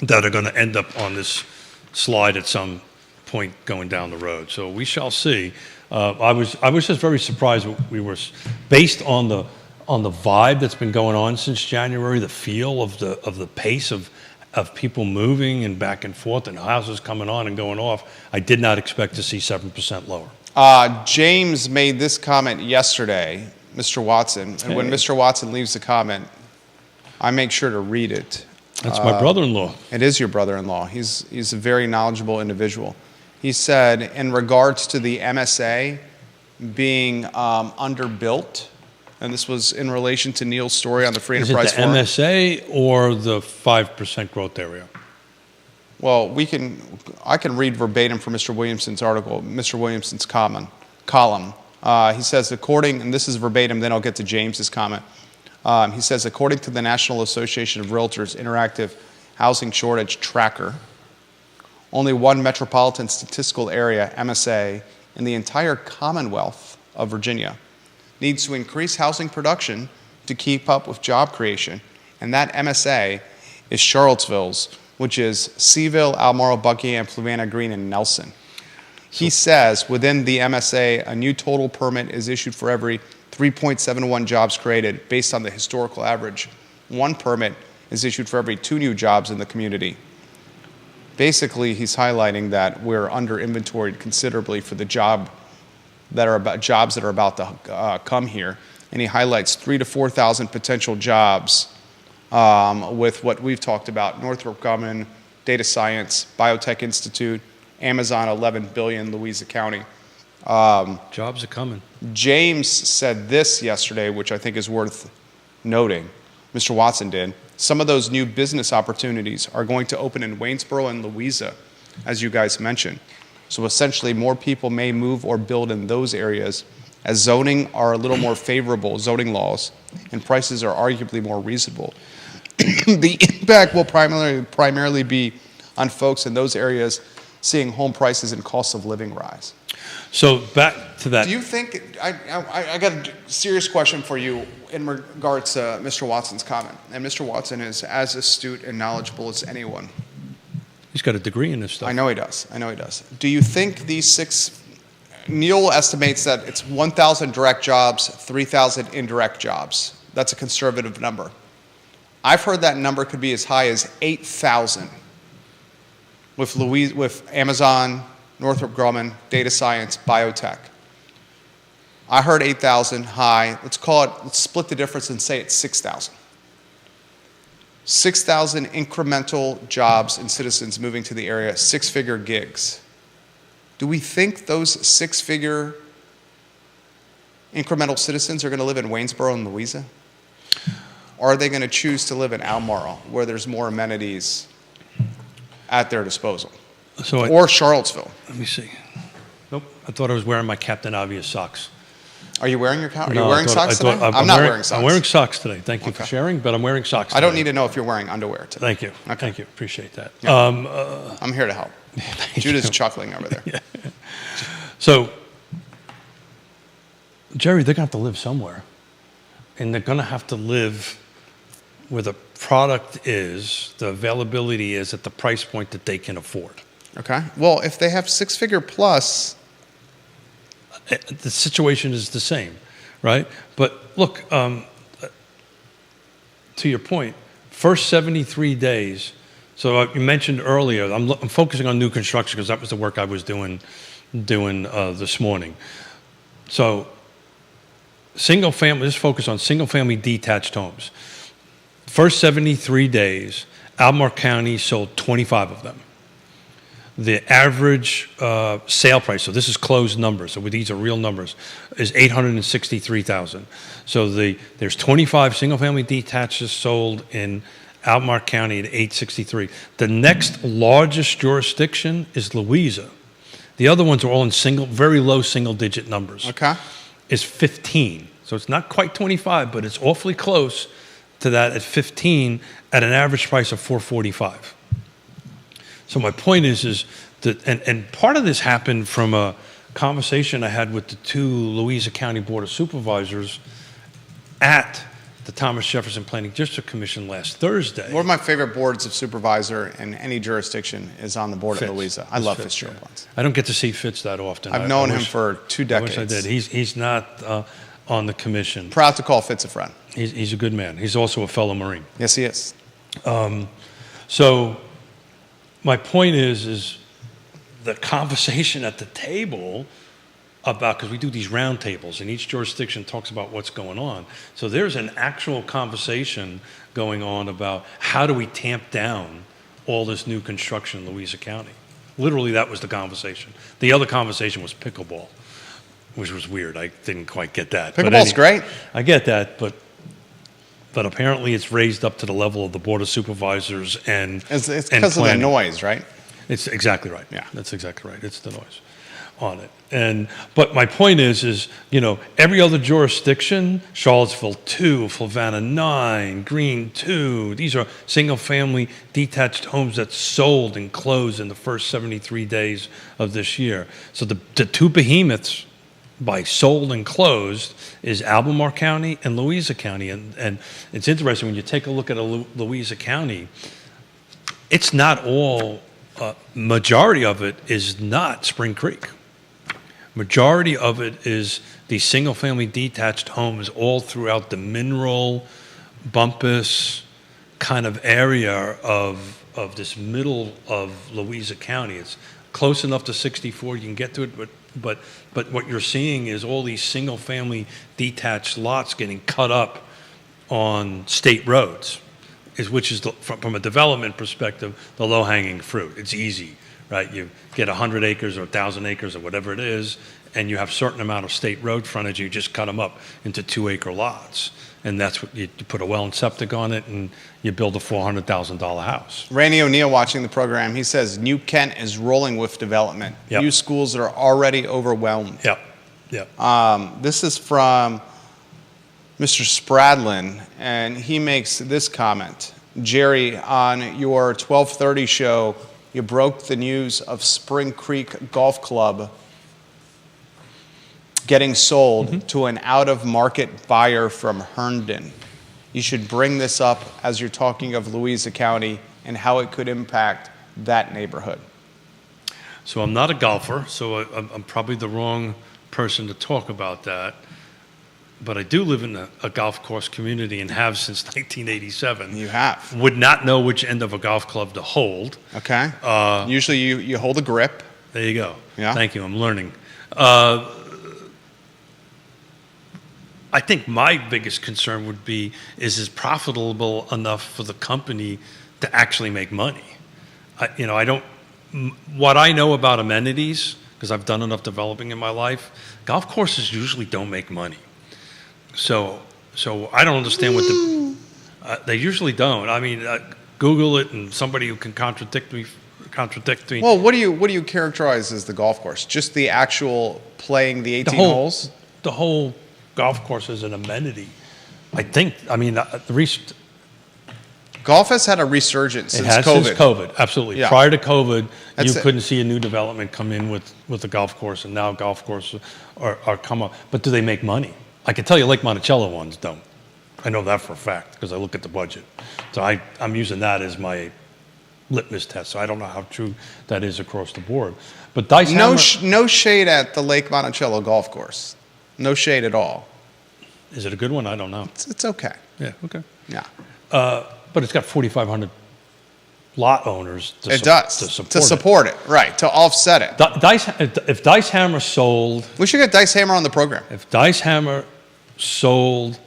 that are going to end up on this slide at some point going down the road. So we shall see. I was just very surprised. We were based on the vibe that's been going on since January, the feel of the pace of people moving and back and forth and houses coming on and going off. I did not expect to see 7% lower. James made this comment yesterday, Mr. Watson, and when Mr. Watson leaves the comment, I make sure to read it. That's my brother-in-law. It is your brother-in-law. He's a very knowledgeable individual. He said, in regards to the MSA being underbuilt, and this was in relation to Neil's story on the Free Enterprise Forum. Is it the MSA or the 5% growth area? Well, I can read verbatim from Mr. Williamson's article, Mr. Williamson's column. He says, and this is verbatim, then I'll get to James's comment. He says, according to the National Association of Realtors Interactive Housing Shortage Tracker, only one metropolitan statistical area, MSA, in the entire Commonwealth of Virginia needs to increase housing production to keep up with job creation. And that MSA is Charlottesville's, which is Seaville, Albemarle, Buckingham, Fluvanna Green, and Nelson. He says within the MSA, a new total permit is issued for every 3.71 jobs created based on the historical average. One permit is issued for every 2 new jobs in the community. Basically, he's highlighting that we're under inventoried considerably for the jobs that are about to come here, and he highlights 3,000 to 4,000 potential jobs with what we've talked about: Northrop Grumman, Data Science, Biotech Institute, Amazon, 11 billion, Louisa County. Jobs are coming. James said this yesterday, which I think is worth noting. Mr. Watson did. Some of those new business opportunities are going to open in Waynesboro and Louisa, as you guys mentioned. So essentially, more people may move or build in those areas as zoning are a little more favorable, zoning laws, and prices are arguably more reasonable. The impact will primarily be on folks in those areas seeing home prices and costs of living rise. So back to that. Do you think, I got a serious question for you in regards to Mr. Watson's comment. And Mr. Watson is as astute and knowledgeable as anyone. He's got a degree in this stuff. I know he does. Do you think these Neil estimates that it's 1,000 direct jobs, 3,000 indirect jobs. That's a conservative number. I've heard that number could be as high as 8,000 with Amazon, Northrop Grumman, data science, biotech. I heard 8,000 high. Let's split the difference and say it's 6,000. 6,000 incremental jobs and citizens moving to the area, six-figure gigs. Do we think those six-figure incremental citizens are going to live in Waynesboro and Louisa? Or are they going to choose to live in Albemarle, where there's more amenities at their disposal? Or Charlottesville? Let me see. Nope. I thought I was wearing my Captain Obvious socks. Are you wearing Are you wearing socks today? I'm not wearing socks. I'm wearing socks today. Thank you for sharing, but I'm wearing socks today. I don't need to know if you're wearing underwear today. Thank you. Okay. Thank you. Appreciate that. Yeah. I'm here to help. Judah's chuckling over there. Yeah. So, Jerry, they're going to have to live somewhere. And they're going to have to live where the product is, the availability is at the price point that they can afford. Okay. Well, if they have six-figure plus, the situation is the same, right? But look, to your point, first 73 days. So you mentioned earlier, I'm focusing on new construction because that was the work I was doing this morning. So single family, just focus on single family detached homes. First 73 days, Albemarle County sold 25 of them. The average sale price, so this is closed numbers, so these are real numbers, is $863,000. So there's 25 single-family detaches sold in Albemarle County at $863,000. The next largest jurisdiction is Louisa. The other ones are all in very low single-digit numbers. Okay. Is 15. So it's not quite 25, but it's awfully close to that at 15 at an average price of $445,000. So my point is that, and part of this happened from a conversation I had with the two Louisa County Board of Supervisors at the Thomas Jefferson Planning District Commission last Thursday. One of my favorite boards of supervisor in any jurisdiction is on the board at Louisa. I love Fitzgerald Plans. I don't get to see Fitz that often. I've known him for 2 decades. I wish I did. He's not on the commission. Proud to call Fitz a friend. He's a good man. He's also a fellow Marine. Yes, he is. So my point is the conversation at the table about, because we do these round tables and each jurisdiction talks about what's going on. So there's an actual conversation going on about how do we tamp down all this new construction in Louisa County. Literally, that was the conversation. The other conversation was pickleball, which was weird. I didn't quite get that. Pickleball's great. I get that, but apparently it's raised up to the level of the Board of Supervisors and It's because of the noise, right? It's exactly right. Yeah. That's exactly right. It's the noise on it. But my point is, every other jurisdiction, Charlottesville 2, Flavanna 9, Greene 2, these are single-family detached homes that sold and closed in the first 73 days of this year. So the two behemoths by sold and closed is Albemarle County and Louisa County. And it's interesting, when you take a look at Louisa County, it's not all, majority of it is not Spring Creek. Majority of it is these single-family detached homes all throughout the Mineral, Bumpus kind of area of this middle of Louisa County. It's close enough to 64, you can get to it, but what you're seeing is all these single-family detached lots getting cut up on state roads, which is from a development perspective, the low-hanging fruit. It's easy, right? You get 100 acres or 1,000 acres or whatever it is, and you have a certain amount of state road frontage, you just cut them up into 2-acre lots. And that's what you put a well and septic on it, and you build a $400,000 house. Randy O'Neill watching the program, he says New Kent is rolling with development. Yep. New schools that are already overwhelmed. Yep, yep. This is from Mr. Spradlin, and he makes this comment. Jerry, on your 12:30 show, you broke the news of Spring Creek Golf Club getting sold to an out-of-market buyer from Herndon. You should bring this up as you're talking of Louisa County and how it could impact that neighborhood. So I'm not a golfer, so I'm probably the wrong person to talk about that. But I do live in a golf course community and have since 1987. You have. Would not know which end of a golf club to hold. Okay. Usually you hold a grip. There you go. Yeah. Thank you. I'm learning. I think my biggest concern would be, is it profitable enough for the company to actually make money? What I know about amenities, because I've done enough developing in my life, golf courses usually don't make money. So I don't understand what they usually don't. I mean, Google it, and somebody who can contradict me. Well, what do you characterize as the golf course? Just the actual playing the 18 holes? The whole golf course is an amenity. I think. I mean, golf has had a resurgence since COVID. Since COVID, absolutely. Yeah. Prior to COVID, That's you couldn't see a new development come in with a golf course, and now golf courses are come up. But do they make money? I can tell you Lake Monticello ones don't. I know that for a fact because I look at the budget. So I'm using that as my litmus test. So I don't know how true that is across the board. But Dice Hammer, no shade at the Lake Monticello golf course. No shade at all. is it a good one? I don't know. It's okay. Yeah, okay. Yeah. But it's got 4,500 lot owners to support it, right, to offset it. If Dice Hammer sold, We should get Dice Hammer on the program. if Dice Hammer sold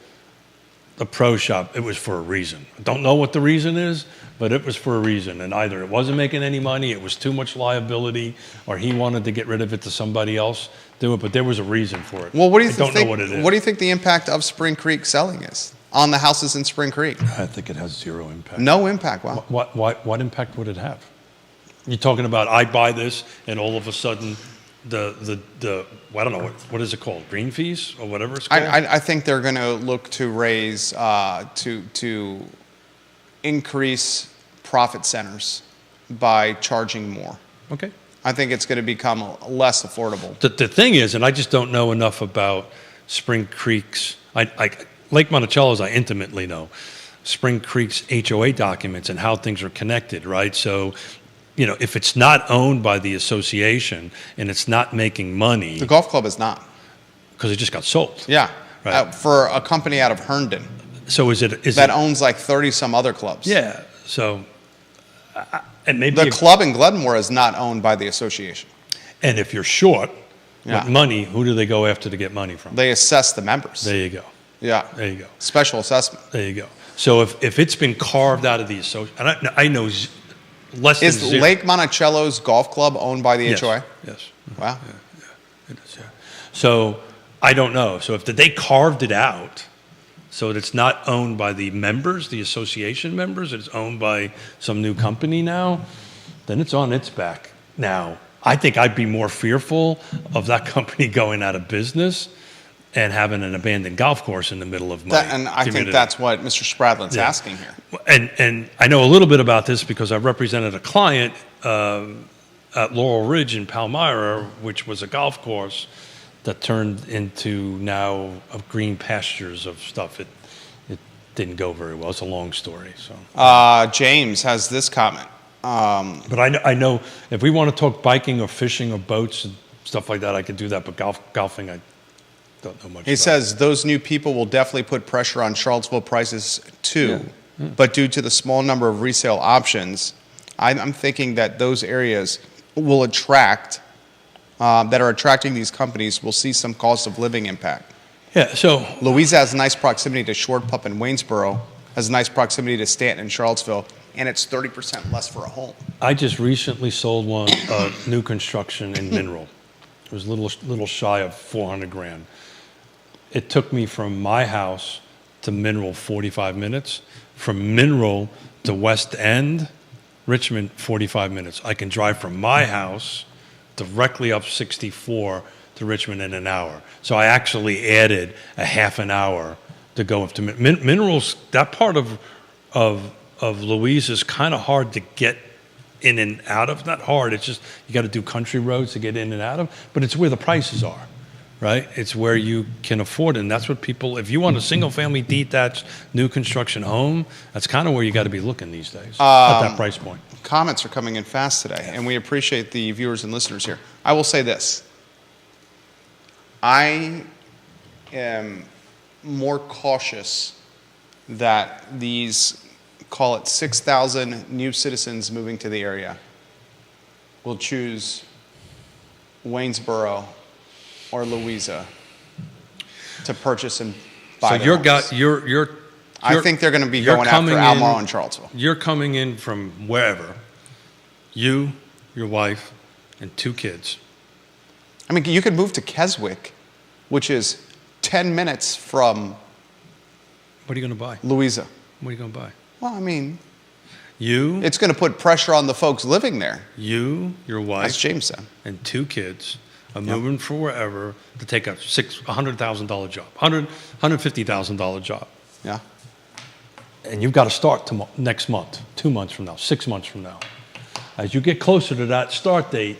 the pro shop, it was for a reason. I don't know what the reason is, but it was for a reason. And either it wasn't making any money, it was too much liability, or he wanted to get rid of it to somebody else do it. But there was a reason for it. Well, what do you I don't know what it is. What do you think the impact of Spring Creek selling is on the houses in Spring Creek? I think it has zero impact. No impact. Wow. What impact would it have? You're talking about I buy this, and all of a sudden, the I don't know what is it called, green fees or whatever it's called. I think they're going to look to raise to increase profit centers by charging more. Okay. I think it's going to become less affordable. The thing is, and I just don't know enough about Spring Creek's. Lake Monticello's I intimately know. Spring Creek's HOA documents and how things are connected, right? So, if it's not owned by the association and it's not making money, The golf club is not. because it just got sold. Yeah. Right. For a company out of Herndon So is that owns like 30 some other clubs. Yeah. So, and maybe The club in Glenmore is not owned by the association. and if you're short Yeah. with money, who do they go after to get money from? They assess the members. There you go. Yeah. There you go. Special assessment. There you go. So if it's been carved out of the association, and I know less than Is zero. Lake Monticello's golf club owned by the Yes. HOA? Yes. Wow. It is, yeah. So I don't know. So if they carved it out so that it's not owned by the members, the association members, it's owned by some new company now, then it's on its back. Now, I think I'd be more fearful of that company going out of business and having an abandoned golf course in the middle of my And I think community. that's what Mr. Spradlin's Yeah. asking here. And I know a little bit about this because I represented a client at Laurel Ridge in Palmyra, which was a golf course that turned into now green pastures of stuff. It didn't go very well. It's a long story. So, James has this comment. but I know if we want to talk biking or fishing or boats and stuff like that, I could do that. But golfing, I don't know much. He says those new people will definitely put pressure on Charlottesville prices too, but due to the small number of resale options, I'm thinking that those areas will attract, that are attracting these companies, will see some cost of living impact. Yeah. So Louisa has nice proximity to Short Pup and Waynesboro, has nice proximity to Stanton and Charlottesville, and it's 30% less for a home. I just recently sold one, new construction in Mineral. It was a little shy of 400 grand. It took me from my house to Mineral 45 minutes. From Mineral to West End, Richmond, 45 minutes. I can drive from my house directly up 64 to Richmond in an hour. So I actually added a half an hour to go up to Minerals. That part of Louise is kind of hard to get in and out of. Not hard, it's just you got to do country roads to get in and out of, but it's where the prices are, right? It's where you can afford it, and that's what people, if you want a single-family detached new construction home, that's kind of where you got to be looking these days, at that price point. Comments are coming in fast today, and we appreciate the viewers and listeners here. I will say this. I am more cautious that these, call it 6,000 new citizens moving to the area, will choose Waynesboro or Louisa to purchase and buy. So I think they're going to be going after Albemarle and Charlottesville. You're coming in from wherever, you, your wife, and 2 kids. I mean, you could move to Keswick, which is 10 minutes from What are you going to buy? Louisa. What are you going to buy? Well, I mean, You, it's going to put pressure on the folks living there. your As wife, James said. and 2 kids are moving from wherever to take a $100,000 job, $150,000 job. Yeah. And you've got to start next month, 2 months from now, 6 months from now. As you get closer to that start date,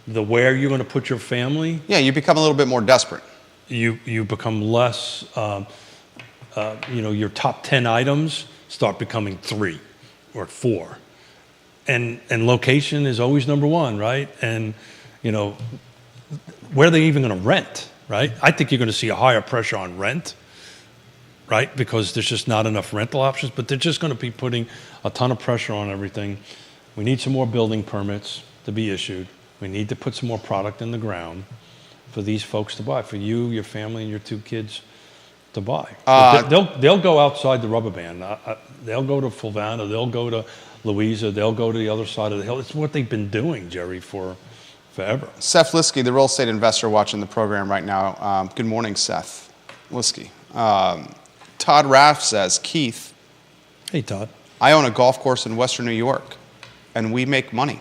where you're going to put your family, Yeah, you become a little bit more desperate. you become less, your top 10 items start becoming 3 or 4. And location is always number 1, right? And, where are they even going to rent, right? I think you're going to see a higher pressure on rent, right? Because there's just not enough rental options, but they're just going to be putting a ton of pressure on everything. We need some more building permits to be issued. We need to put some more product in the ground for these folks to buy, for you, your family, and your 2 kids to buy. They'll go outside the rubber band. They'll go to Fulvana. They'll go to Louisa. They'll go to the other side of the hill. It's what they've been doing, Jerry, for forever. Seth Liskey, the real estate investor watching the program right now. Good morning, Seth Liskey. Todd Raff says, Keith, Hey, Todd. I own a golf course in Western New York, and we make money.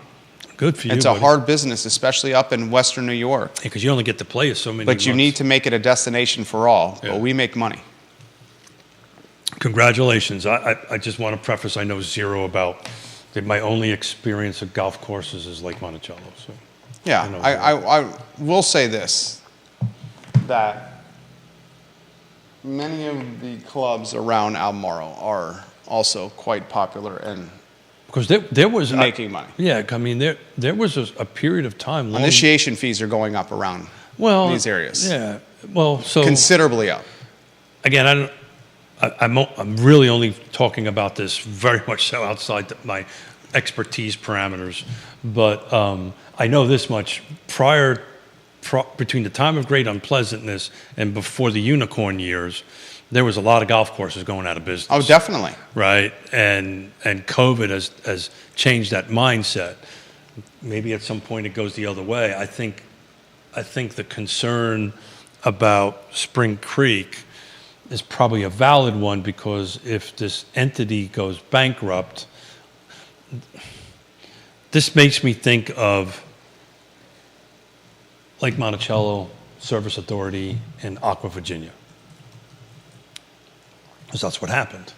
Good for you, It's a hard business, especially up in Western New York. because you only get to play so many But you months. need to make it a destination for all. Yeah. But we make money. Congratulations. I just want to preface, I know zero about that. My only experience of golf courses is Lake Monticello. So Yeah, I know I will say this, that many of the clubs around Albemarle are also quite popular and because there was making money. Yeah, I mean there was a period of time. Initiation fees are going up around these areas. Yeah. Well, so Considerably up. again, I'm really only talking about this very much so outside my expertise parameters, but I know this much: between the time of great unpleasantness and before the unicorn years, there was a lot of golf courses going out of business. Oh, definitely. Right, and COVID has changed that mindset. Maybe at some point it goes the other way. I think the concern about Spring Creek is probably a valid one, because if this entity goes bankrupt, this makes me think of Lake Monticello Service Authority in Aqua, Virginia. Because that's what happened.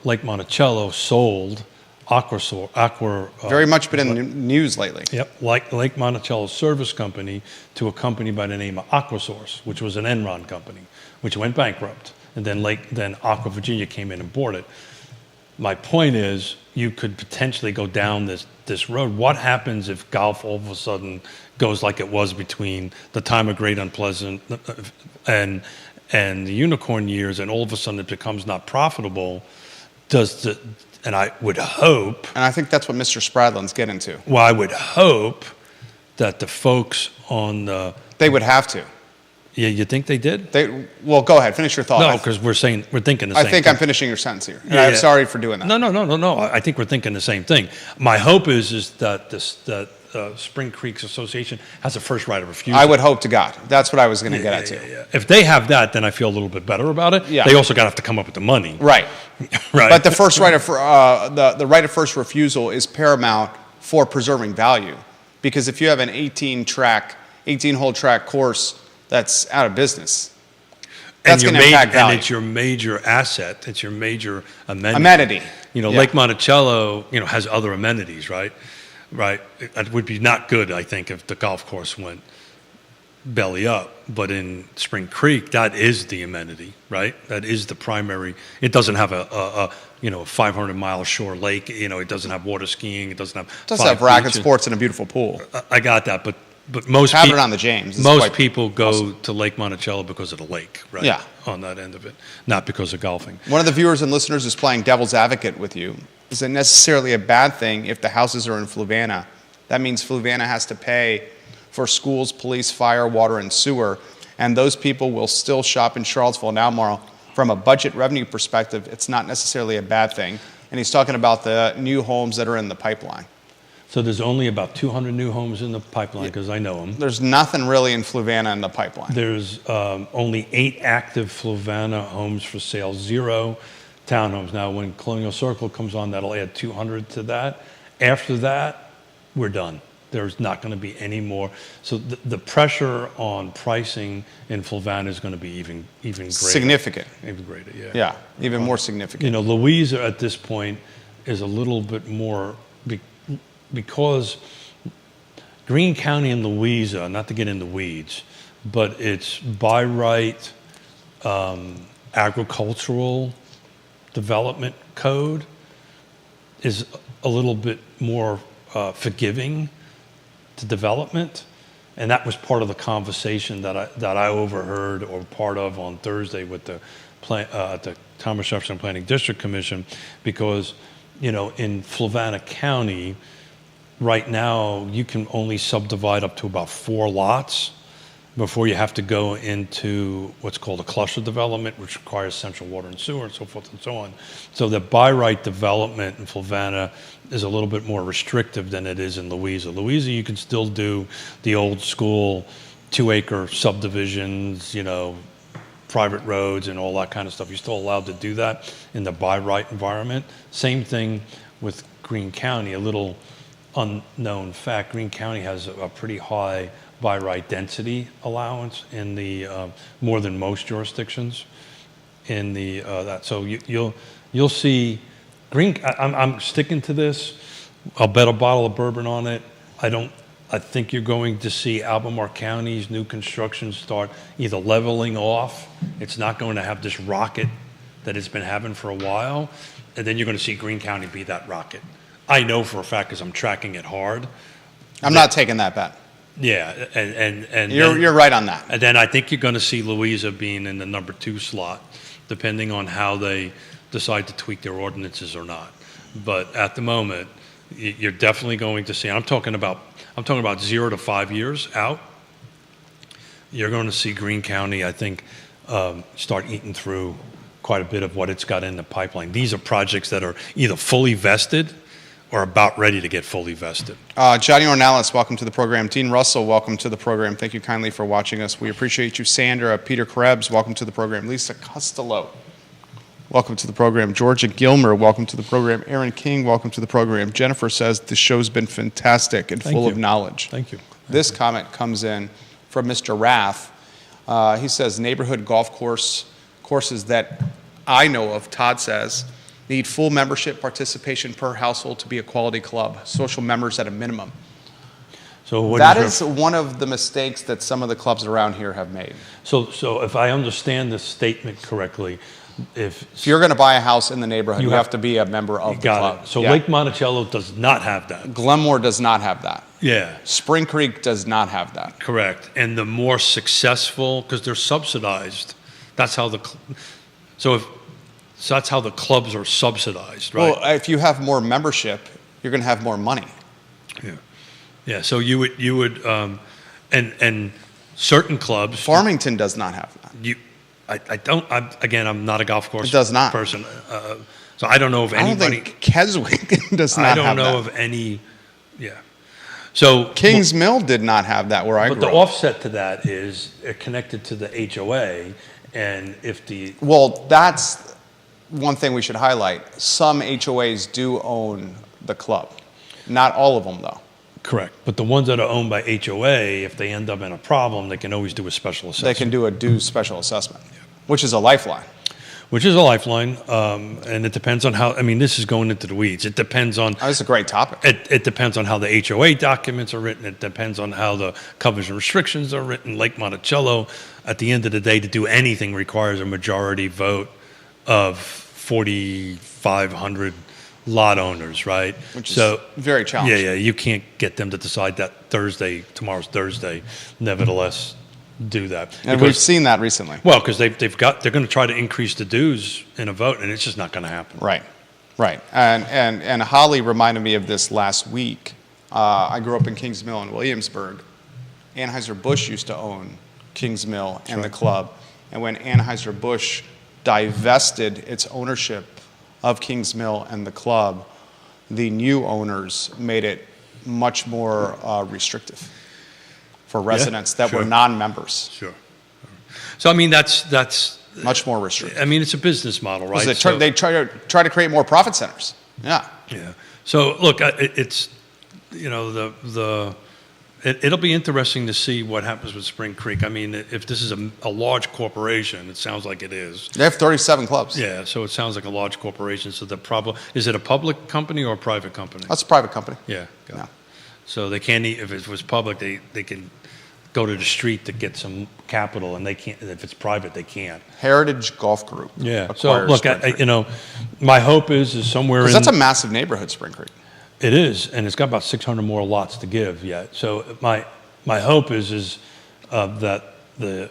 Lake Monticello sold Very much been in the news lately. Yep, like Lake Monticello Service Company to a company by the name of Aquasource, which was an Enron company, which went bankrupt, and then Aqua Virginia came in and bought it. My point is, you could potentially go down this road. What happens if golf all of a sudden goes like it was between the time of great unpleasant and the unicorn years, and all of a sudden it becomes not profitable? And I would hope, And I think that's what Mr. Spradlin's getting to. well, I would hope that the folks They would have to. Yeah, you think they did? Well, go ahead. Finish your thought. No, because we're thinking the I same think thing. I'm finishing your sentence here. And Yeah, I'm yeah. sorry for doing that. No. I think we're thinking the same thing. My hope is that Spring Creeks Association has a first right of refusal. I would hope to God. That's what I was going to get at, too. Yeah. If they have that, then I feel a little bit better about it. Yeah. They also got to have to come up with the money. Right. Right. But the first right of the right of first refusal is paramount for preserving value, because if you have an 18-hole track course that's out of business, that's going to impact value. And it's your major asset. It's your major amenity. Amenity. You know, Yeah. Lake Monticello, has other amenities, right? Right. It would be not good, I think, if the golf course went belly up. But in Spring Creek, that is the amenity, right? That is the primary. It doesn't have a 500-mile shore lake. It doesn't have water skiing. It doesn't have. It does 5 have racket beaches. sports and a beautiful pool. I got that, but most Have it people on the James. It's most quite people go awesome. to Lake Monticello because of the lake, right? Yeah. On that end of it, not because of golfing. One of the viewers and listeners is playing devil's advocate with you. Is it necessarily a bad thing if the houses are in Fluvanna? That means Fluvanna has to pay for schools, police, fire, water, and sewer, and those people will still shop in Charlottesville now, Marl. From a budget revenue perspective, it's not necessarily a bad thing. And he's talking about the new homes that are in the pipeline. So there's only about 200 new homes in the pipeline because I know them. There's nothing really in Fluvanna in the pipeline. There's only 8 active Fluvanna homes for sale, 0 townhomes. Now, when Colonial Circle comes on, that'll add 200 to that. After that, we're done. There's not going to be any more. So the pressure on pricing in Fluvanna is going to be even greater. Significant. Even greater, yeah. Yeah, even more significant. Louisa at this point is a little bit more because Greene County and Louisa, not to get into weeds, but it's by right agricultural development code is a little bit more forgiving to development. And that was part of the conversation that I overheard or part of on Thursday with the Thomas Jefferson Planning District Commission, because in Fluvanna County right now you can only subdivide up to about 4 lots before you have to go into what's called a cluster development, which requires central water and sewer and so forth and so on. So the by right development in Fluvanna is a little bit more restrictive than it is in Louisa. Louisa, you can still do the old school 2-acre subdivisions, private roads and all that kind of stuff. You're still allowed to do that in the by right environment. Same thing with Greene County. A little unknown fact, Greene County has a pretty high by right density allowance in the more than most jurisdictions in the that. So you'll see I'm sticking to this. I'll bet a bottle of bourbon on it. I think you're going to see Albemarle County's new construction start either leveling off. It's not going to have this rocket that it's been having for a while, and then you're going to see Greene County be that rocket. I know for a fact because I'm tracking it hard. I'm not taking that bet. Yeah, and You're right on that. And then I think you're going to see Louisa being in the number 2 slot, depending on how they decide to tweak their ordinances or not. But at the moment, you're definitely going to see. And I'm talking about 0 to 5 years out. You're going to see Greene County, I think, start eating through quite a bit of what it's got in the pipeline. These are projects that are either fully vested or about ready to get fully vested. Johnny Ornelas, welcome to the program. Dean Russell, welcome to the program. Thank you kindly for watching us. We appreciate you. Sandra, Peter Krebs, welcome to the program. Lisa Costello, welcome to the program. Georgia Gilmer, welcome to the program. Aaron King, welcome to the program. Jennifer says the show's been fantastic and full of knowledge. Thank you. This comment comes in from Mr. Rath. He says neighborhood golf courses that I know of, Todd says, need full membership participation per household to be a quality club. Social members at a minimum. So That is one of the mistakes that some of the clubs around here have made. So if I understand this statement correctly, If you're going to buy a house in the neighborhood, you have to be a member of the club. Got it. So Yeah. Lake Monticello does not have that. Glenmore does not have that. Yeah, Spring Creek does not have that. correct. And the more successful, because they're subsidized, that's how that's how the clubs are subsidized, right? Well, if you have more membership, you're going to have more money. Yeah. So you would, and certain clubs. Farmington does not have that. I'm not a golf course It does not. person. So I don't know if I don't anybody. think Keswick does not I don't have know that. of any. Yeah. So Kings Mill did not have that where I but grew the up. offset to that is connected to the HOA, and if the Well, that's one thing we should highlight. Some HOAs do own the club. Not all of them, though. correct, but the ones that are owned by HOA, if they end up in a problem, they can always do a special They assessment. can do a due special assessment, which is a lifeline. Which is a lifeline, and it depends on how. I mean, this is going into the weeds. It depends on. Oh, that's a great topic. It depends on how the HOA documents are written. It depends on how the coverage and restrictions are written. Lake Monticello, at the end of the day, to do anything requires a majority vote of 4,500 lot owners, right? Which is very challenging. Yeah. You can't get them to decide that tomorrow's Thursday. Nevertheless, do that. And we've seen that recently. Well, because they're going to try to increase the dues in a vote, and it's just not going to happen. Right. And Holly reminded me of this last week. I grew up in Kings Mill in Williamsburg. Anheuser-Busch used to own Kings Mill and the club. And when Anheuser-Busch divested its ownership of Kings Mill and the club, the new owners made it much more restrictive for residents that were sure. non-members. Sure. So I mean, that's Much more restrictive. I mean, it's a business model, right? Because they try to create more profit centers. Yeah. Yeah. So look, it's it'll be interesting to see what happens with Spring Creek. I mean, if this is a large corporation, it sounds like it is. They have 37 clubs. Yeah. So it sounds like a large corporation. So the problem is it a public company or a private company? That's a private company. Yeah. Got No. it. So they can't. If it was public, they can go to the street to get some capital, and they can't. If it's private, they can't. Heritage Golf Group. Yeah. So acquires look, Spring Creek. my hope is somewhere in. Because that's a massive neighborhood, Spring Creek. It is, and it's got about 600 more lots to give yet. So my hope is that the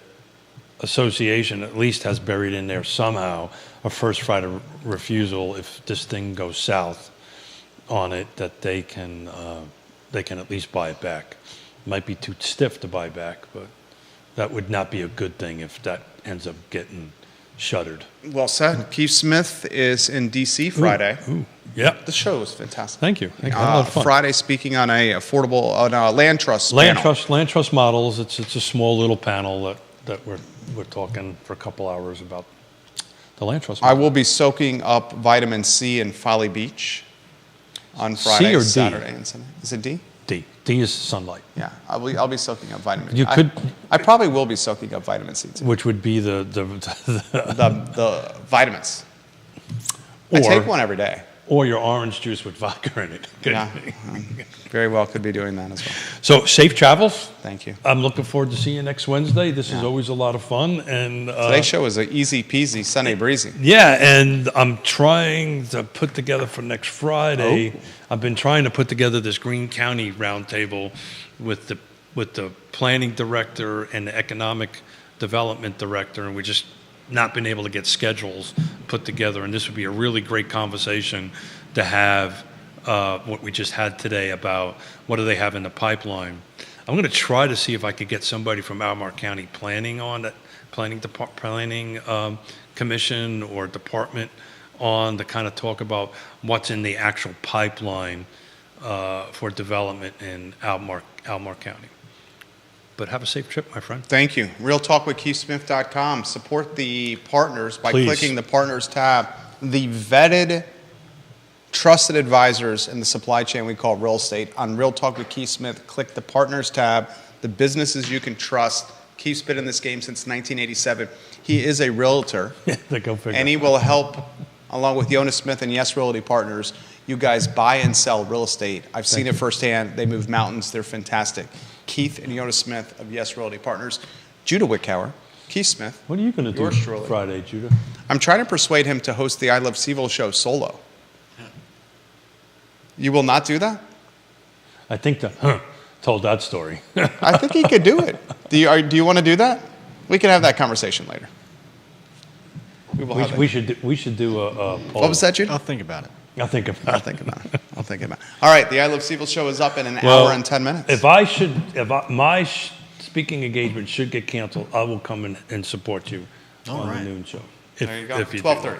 association at least has buried in there somehow a first right of refusal if this thing goes south on it, that they can at least buy it back. It might be too stiff to buy back, but that would not be a good thing if that ends up getting shuttered. Well said. Keith Smith is in D.C. Friday. Ooh, yeah. The show is fantastic. Thank you. I had a lot of fun. Friday, speaking on a land trust Land panel. trust models. It's a small little panel that we're talking for a couple hours about the land trust. I will be soaking up vitamin C in Folly Beach on Friday, C or D? Saturday, and Sunday. Is it D? D is sunlight, Yeah, I'll be soaking up vitamin. You could- I probably will be soaking up vitamin C too. which would be the The vitamins. I take one every day. or your orange juice with vodka in it. Could Yeah, be. very well could be doing that as well. So safe travels. Thank you. I'm looking forward to seeing you next Wednesday. This is always a lot of fun, and Today's show is an easy peasy, Sunday breezy. yeah, and I'm trying to put together for next Friday. I've been trying to put together this Greene County roundtable with the planning director and the economic development director, and we just not been able to get schedules put together. And this would be a really great conversation to have. What we just had today about what do they have in the pipeline. I'm going to try to see if I could get somebody from Albemarle County Planning on that planning commission or department on to kind of talk about what's in the actual pipeline for development in Albemarle County. But have a safe trip, my friend. Thank you. RealTalkWithKeithSmith.com. Support the partners by Please. clicking the partners tab. The vetted, trusted advisors in the supply chain we call real estate. On Real Talk with Keith Smith, click the partners tab. The businesses you can trust. Keith's been in this game since 1987. He is a realtor, Go figure. and he will help, along with Jonas Smith and Yes Realty Partners, you guys buy and sell real estate. I've seen it firsthand. They move mountains. They're fantastic. Keith and Jonas Smith of Yes Realty Partners. Judah Wickhauer, Keith Smith. What are you going to do Yours truly. Friday, Judah? I'm trying to persuade him to host the I Love Seville show solo. You will not do that? I think told that story. I think he could do it. Do you want to do that? We can have that conversation later. We will have we that. should do a poll. What was that, Judah? I'll think about it. I'll think about I'll it. think about it. I'll think about it. All right, the I Love Seville show is up in an Well, hour and 10 minutes. If my speaking engagement should get canceled, I will come in and support you All on right. the noon show. There you go. do. 12:30.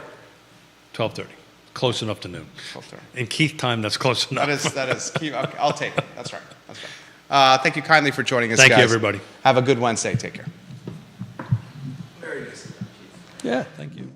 12:30. Close enough to noon. 12:30. In Keith time, that's close enough. That is. Okay, I'll take it. That's right. Thank you kindly for joining us, Thank you, guys. everybody. Have a good Wednesday. Take care. Yeah, thank you.